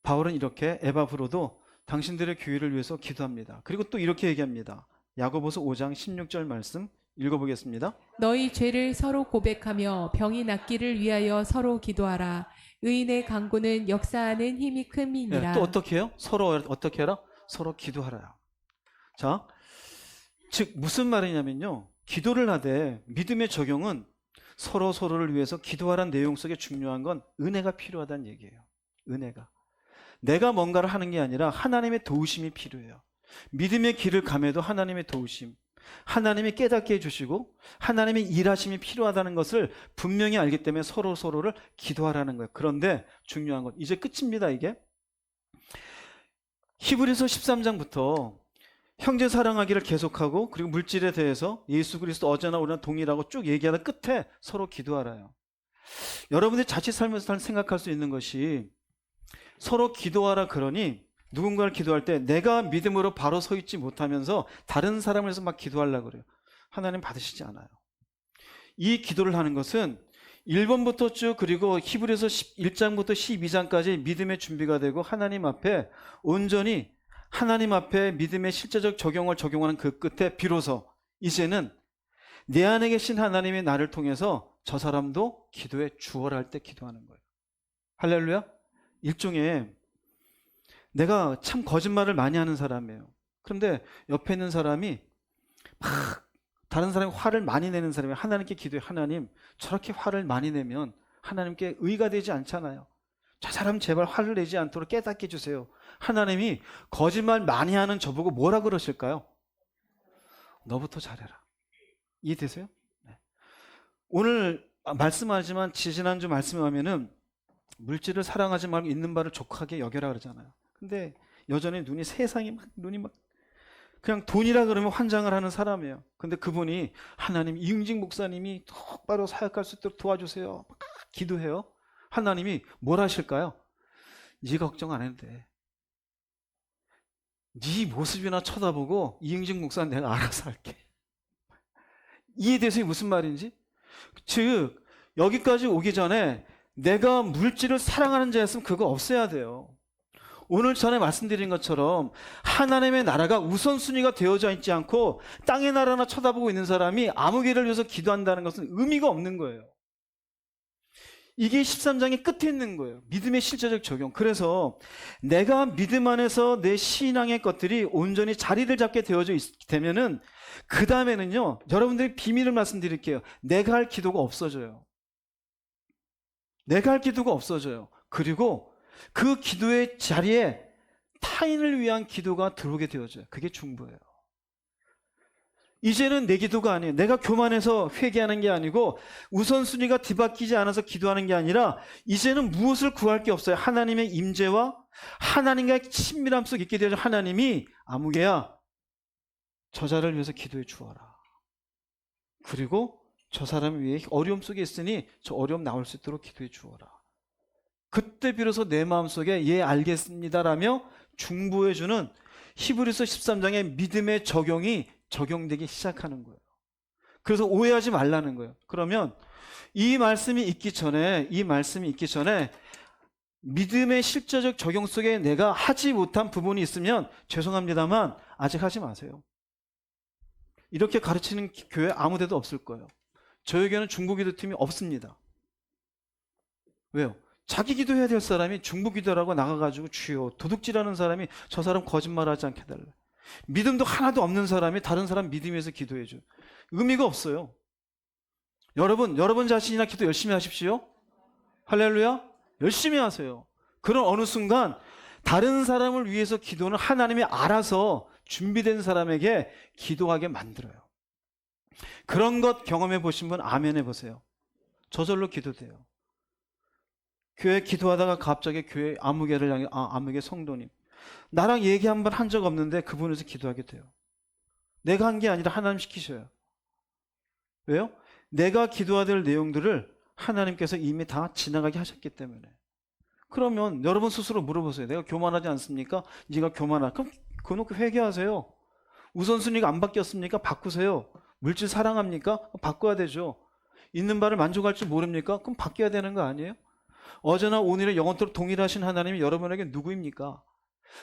바울은 이렇게 에바브로도 당신들의 교회를 위해서 기도합니다. 그리고 또 이렇게 얘기합니다. 야고보서 5장 16절 말씀 읽어보겠습니다. 너희 죄를 서로 고백하며 병이 낫기를 위하여 서로 기도하라. 의인의 간구는 역사하는 힘이 큼이니라. 또 어떻게 해요? 서로 어떻게 해라? 서로 기도하라. 자, 즉 무슨 말이냐면요, 기도를 하되 믿음의 적용은 서로를 위해서 기도하라는 내용 속에 중요한 건 은혜가 필요하다는 얘기예요. 은혜가. 내가 뭔가를 하는 게 아니라 하나님의 도우심이 필요해요. 믿음의 길을 감해도 하나님의 도우심, 하나님이 깨닫게 해주시고 하나님의 일하심이 필요하다는 것을 분명히 알기 때문에 서로를 기도하라는 거예요. 그런데 중요한 건 이제 끝입니다. 이게 히브리서 13장부터 형제 사랑하기를 계속하고, 그리고 물질에 대해서 예수 그리스도 어제나 오늘나 동일하고 쭉 얘기하다 끝에 서로 기도하라요. 여러분들이 자칫 살면서 생각할 수 있는 것이, 서로 기도하라 그러니 누군가를 기도할 때 내가 믿음으로 바로 서 있지 못하면서 다른 사람을 위해서 막 기도하려고 그래요. 하나님 받으시지 않아요. 이 기도를 하는 것은 1번부터 쭉, 그리고 히브리서 1장부터 12장까지 믿음의 준비가 되고 하나님 앞에 온전히 하나님 앞에 믿음의 실제적 적용하는 그 끝에 비로소 이제는 내 안에 계신 하나님이 나를 통해서 저 사람도 기도에 주어라 할 때 기도하는 거예요. 할렐루야. 일종의, 내가 참 거짓말을 많이 하는 사람이에요. 그런데 옆에 있는 사람이 막 다른 사람이 화를 많이 내는 사람이 하나님께 기도해. 하나님, 저렇게 화를 많이 내면 하나님께 의가 되지 않잖아요. 저 사람 제발 화를 내지 않도록 깨닫게 해주세요. 하나님이 거짓말 많이 하는 저보고 뭐라 그러실까요? 너부터 잘해라. 이해되세요? 네. 오늘 말씀하지만 지지난주 말씀에 하면은 물질을 사랑하지 말고 있는 바를 족하게 여겨라 그러잖아요. 근데 여전히 눈이 막 그냥 돈이라 그러면 환장을 하는 사람이에요. 근데 그분이, 하나님, 이응직 목사님이 똑바로 사역할 수 있도록 도와주세요, 막 기도해요. 하나님이 뭘 하실까요? 네가 걱정 안 해도 돼. 네 모습이나 쳐다보고 이응직 목사는 내가 알아서 할게. 이해돼서 이게 무슨 말인지? 즉 여기까지 오기 전에 내가 물질을 사랑하는 자였으면 그거 없애야 돼요. 오늘 전에 말씀드린 것처럼 하나님의 나라가 우선순위가 되어져 있지 않고 땅의 나라나 쳐다보고 있는 사람이 아무 길을 위해서 기도한다는 것은 의미가 없는 거예요. 이게 13장의 끝에 있는 거예요. 믿음의 실제적 적용. 그래서 내가 믿음 안에서 내 신앙의 것들이 온전히 자리를 잡게 되면은 그 다음에는요, 여러분들이 비밀을 말씀드릴게요. 내가 할 기도가 없어져요. 내가 할 기도가 없어져요. 그리고 그 기도의 자리에 타인을 위한 기도가 들어오게 되어져요. 그게 중보예요. 이제는 내 기도가 아니에요. 내가 교만해서 회개하는 게 아니고 우선순위가 뒤바뀌지 않아서 기도하는 게 아니라 이제는 무엇을 구할 게 없어요. 하나님의 임재와 하나님과의 친밀함 속에 있게 되어져. 하나님이, 아무개야 저자를 위해서 기도해 주어라. 그리고 저 사람을 위해 어려움 속에 있으니 저 어려움 나올 수 있도록 기도해 주어라. 그때 비로소 내 마음속에 예 알겠습니다라며 중보해주는 히브리서 13장의 믿음의 적용이 적용되기 시작하는 거예요. 그래서 오해하지 말라는 거예요. 그러면 이 말씀이 있기 전에 믿음의 실제적 적용 속에 내가 하지 못한 부분이 있으면 죄송합니다만 아직 하지 마세요. 이렇게 가르치는 교회 아무 데도 없을 거예요. 저에게는 중보기도팀이 없습니다. 왜요? 자기 기도해야 될 사람이 중보기도라고 나가가지고 주여 도둑질하는 사람이 저 사람 거짓말하지 않게 해달래. 믿음도 하나도 없는 사람이 다른 사람 믿음에서 기도해줘. 의미가 없어요. 여러분 자신이나 기도 열심히 하십시오. 할렐루야. 열심히 하세요. 그런 어느 순간 다른 사람을 위해서 기도는 하나님이 알아서 준비된 사람에게 기도하게 만들어요. 그런 것 경험해 보신 분 아멘 해보세요. 저절로 기도돼요. 교회 기도하다가 갑자기 교회 아무개를 향해 아무개 성도님 나랑 얘기 한 번 한 적 없는데 그분에서 기도하게 돼요. 내가 한 게 아니라 하나님 시키셔요. 왜요? 내가 기도해야 될 내용들을 하나님께서 이미 다 지나가게 하셨기 때문에. 그러면 여러분 스스로 물어보세요. 내가 교만하지 않습니까? 네가 교만하. 그럼 그거 놓고 회개하세요. 우선순위가 안 바뀌었습니까? 바꾸세요. 물질 사랑합니까? 바꿔야 되죠. 있는 바를 만족할 줄 모릅니까? 그럼 바뀌어야 되는 거 아니에요? 어제나 오늘의 영원토록 동일하신 하나님이 여러분에게 누구입니까?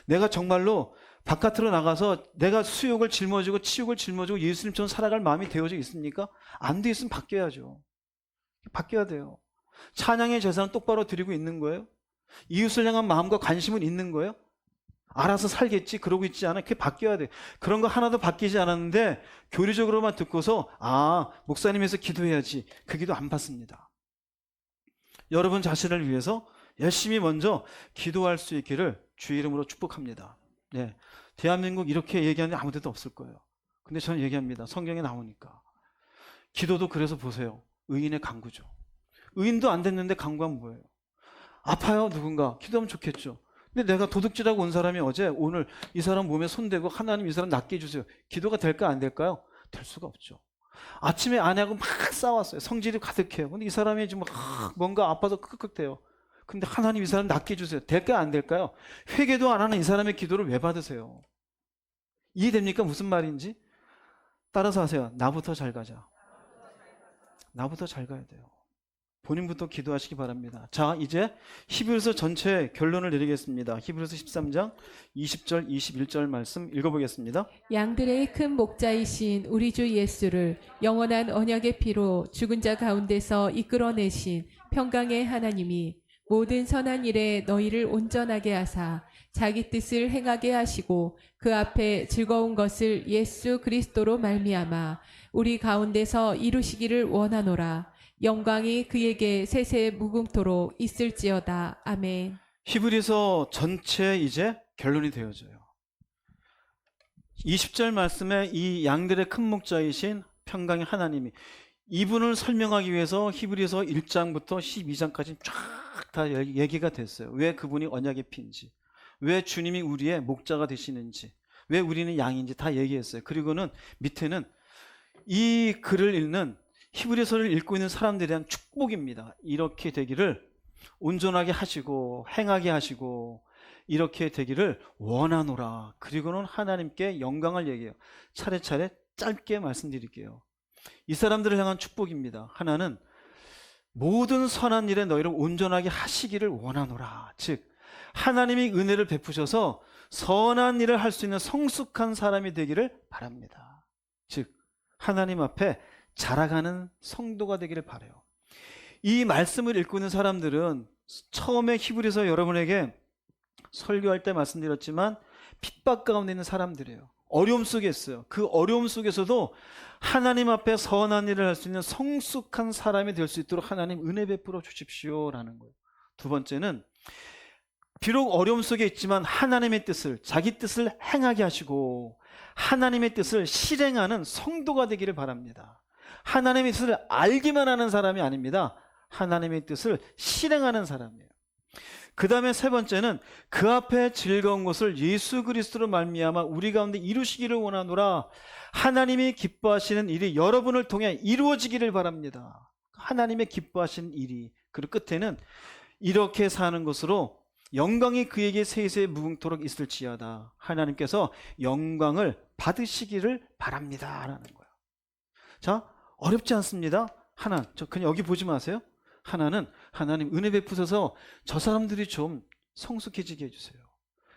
내가 정말로 바깥으로 나가서 내가 수욕을 짊어지고 치욕을 짊어지고 예수님처럼 살아갈 마음이 되어져 있습니까? 안 돼 있으면 바뀌어야죠. 바뀌어야 돼요. 찬양의 제사는 똑바로 드리고 있는 거예요? 이웃을 향한 마음과 관심은 있는 거예요? 알아서 살겠지 그러고 있지 않아. 그게 바뀌어야 돼. 그런 거 하나도 바뀌지 않았는데 교리적으로만 듣고서 목사님에서 기도해야지 그 기도 안 받습니다. 여러분 자신을 위해서 열심히 먼저 기도할 수 있기를 주의 이름으로 축복합니다. 네, 대한민국 이렇게 얘기하는 아무 데도 없을 거예요. 근데 저는 얘기합니다. 성경에 나오니까. 기도도 그래서 보세요. 의인의 간구죠. 의인도 안 됐는데 간구하면 뭐예요? 아파요 누군가 기도하면 좋겠죠. 근데 내가 도둑질하고 온 사람이 어제 오늘 이 사람 몸에 손대고 하나님 이 사람 낫게 해주세요. 기도가 될까 안 될까요? 될 수가 없죠. 아침에 아내하고 막 싸웠어요. 성질이 가득해요. 근데 이 사람이 지금 뭔가 아파서 크크크대요. 근데 하나님 이 사람 낫게 해주세요. 될까 안 될까요? 회개도 안 하는 이 사람의 기도를 왜 받으세요? 이해됩니까? 무슨 말인지? 따라서 하세요. 나부터 잘 가자. 나부터 잘 가야 돼요. 본인부터 기도하시기 바랍니다. 자, 이제 히브리서 전체 결론을 내리겠습니다. 히브리서 13장 20절 21절 말씀 읽어보겠습니다. 양들의 큰 목자이신 우리 주 예수를 영원한 언약의 피로 죽은 자 가운데서 이끌어내신 평강의 하나님이 모든 선한 일에 너희를 온전하게 하사 자기 뜻을 행하게 하시고 그 앞에 즐거운 것을 예수 그리스도로 말미암아 우리 가운데서 이루시기를 원하노라. 영광이 그에게 세세 무궁토록 있을지어다. 아멘. 히브리서 전체 이제 결론이 되어져요. 20절 말씀에 이 양들의 큰 목자이신 평강의 하나님이 이분을 설명하기 위해서 히브리서 1장부터 12장까지 쫙 다 얘기가 됐어요. 왜 그분이 언약의 피인지, 왜 주님이 우리의 목자가 되시는지, 왜 우리는 양인지 다 얘기했어요. 그리고는 밑에는 이 글을 읽는 히브리서를 읽고 있는 사람들에 대한 축복입니다. 이렇게 되기를 온전하게 하시고 행하게 하시고 이렇게 되기를 원하노라. 그리고는 하나님께 영광을 얘기해요. 차례차례 짧게 말씀드릴게요. 이 사람들을 향한 축복입니다. 하나는 모든 선한 일에 너희를 온전하게 하시기를 원하노라. 즉 하나님이 은혜를 베푸셔서 선한 일을 할 수 있는 성숙한 사람이 되기를 바랍니다. 즉 하나님 앞에 자라가는 성도가 되기를 바라요. 이 말씀을 읽고 있는 사람들은 처음에 히브리서 여러분에게 설교할 때 말씀드렸지만 핍박 가운데 있는 사람들이에요. 어려움 속에 있어요. 그 어려움 속에서도 하나님 앞에 선한 일을 할 수 있는 성숙한 사람이 될 수 있도록 하나님 은혜 베풀어 주십시오라는 거예요. 두 번째는 비록 어려움 속에 있지만 하나님의 뜻을, 자기 뜻을 행하게 하시고 하나님의 뜻을 실행하는 성도가 되기를 바랍니다. 하나님의 뜻을 알기만 하는 사람이 아닙니다. 하나님의 뜻을 실행하는 사람이에요. 그 다음에 세 번째는 그 앞에 즐거운 것을 예수 그리스도로 말미암아 우리 가운데 이루시기를 원하노라. 하나님이 기뻐하시는 일이 여러분을 통해 이루어지기를 바랍니다. 하나님의 기뻐하시는 일이. 그리고 끝에는 이렇게 사는 것으로 영광이 그에게 세세 무궁토록 있을지어다. 하나님께서 영광을 받으시기를 바랍니다 라는 거예요. 자, 어렵지 않습니다. 하나, 그냥 여기 보지 마세요. 하나는 하나님 은혜 베푸셔서 저 사람들이 좀 성숙해지게 해주세요.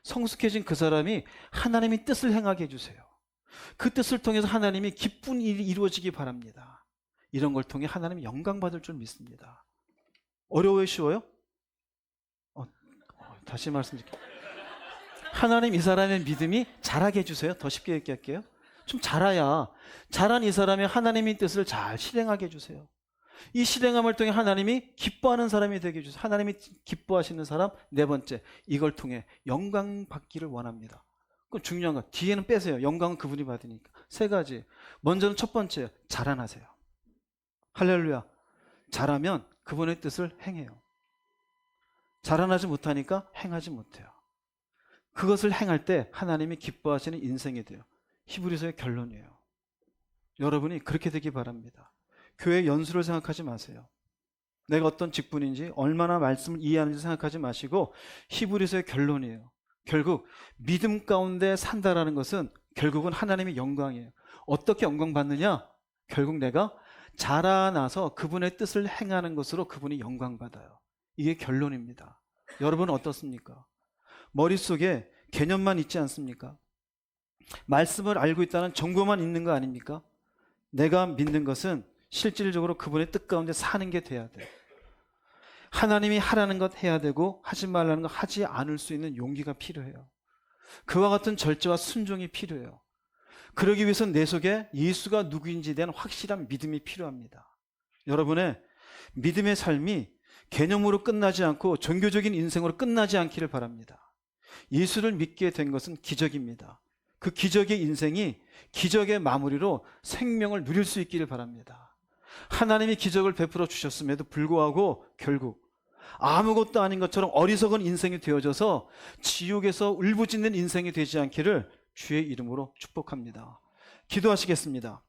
성숙해진 그 사람이 하나님의 뜻을 행하게 해주세요. 그 뜻을 통해서 하나님이 기쁜 일이 이루어지기 바랍니다. 이런 걸 통해 하나님이 영광 받을 줄 믿습니다. 어려워요? 쉬워요? 다시 말씀드릴게요. 하나님 이 사람의 믿음이 자라게 해주세요. 더 쉽게 얘기할게요. 좀 자라야 자란 이 사람이 하나님의 뜻을 잘 실행하게 해주세요. 이 실행함을 통해 하나님이 기뻐하는 사람이 되게 해주세요. 하나님이 기뻐하시는 사람. 네 번째, 이걸 통해 영광 받기를 원합니다. 그건 중요한 거. 뒤에는 빼세요. 영광은 그분이 받으니까. 세 가지. 먼저는 첫 번째, 자라나세요. 할렐루야. 자라면 그분의 뜻을 행해요. 자라나지 못하니까 행하지 못해요. 그것을 행할 때 하나님이 기뻐하시는 인생이 돼요. 히브리서의 결론이에요. 여러분이 그렇게 되기 바랍니다. 교회 연수를 생각하지 마세요. 내가 어떤 직분인지 얼마나 말씀을 이해하는지 생각하지 마시고 히브리서의 결론이에요. 결국 믿음 가운데 산다라는 것은 결국은 하나님의 영광이에요. 어떻게 영광 받느냐? 결국 내가 자라나서 그분의 뜻을 행하는 것으로 그분이 영광 받아요. 이게 결론입니다. 여러분은 어떻습니까? 머릿속에 개념만 있지 않습니까? 말씀을 알고 있다는 정보만 있는 거 아닙니까? 내가 믿는 것은 실질적으로 그분의 뜻 가운데 사는 게 돼야 돼요. 하나님이 하라는 것 해야 되고 하지 말라는 것 하지 않을 수 있는 용기가 필요해요. 그와 같은 절제와 순종이 필요해요. 그러기 위해서 내 속에 예수가 누구인지에 대한 확실한 믿음이 필요합니다. 여러분의 믿음의 삶이 개념으로 끝나지 않고 종교적인 인생으로 끝나지 않기를 바랍니다. 예수를 믿게 된 것은 기적입니다. 그 기적의 인생이 기적의 마무리로 생명을 누릴 수 있기를 바랍니다. 하나님이 기적을 베풀어 주셨음에도 불구하고 결국 아무것도 아닌 것처럼 어리석은 인생이 되어져서 지옥에서 울부짖는 인생이 되지 않기를 주의 이름으로 축복합니다. 기도하시겠습니다.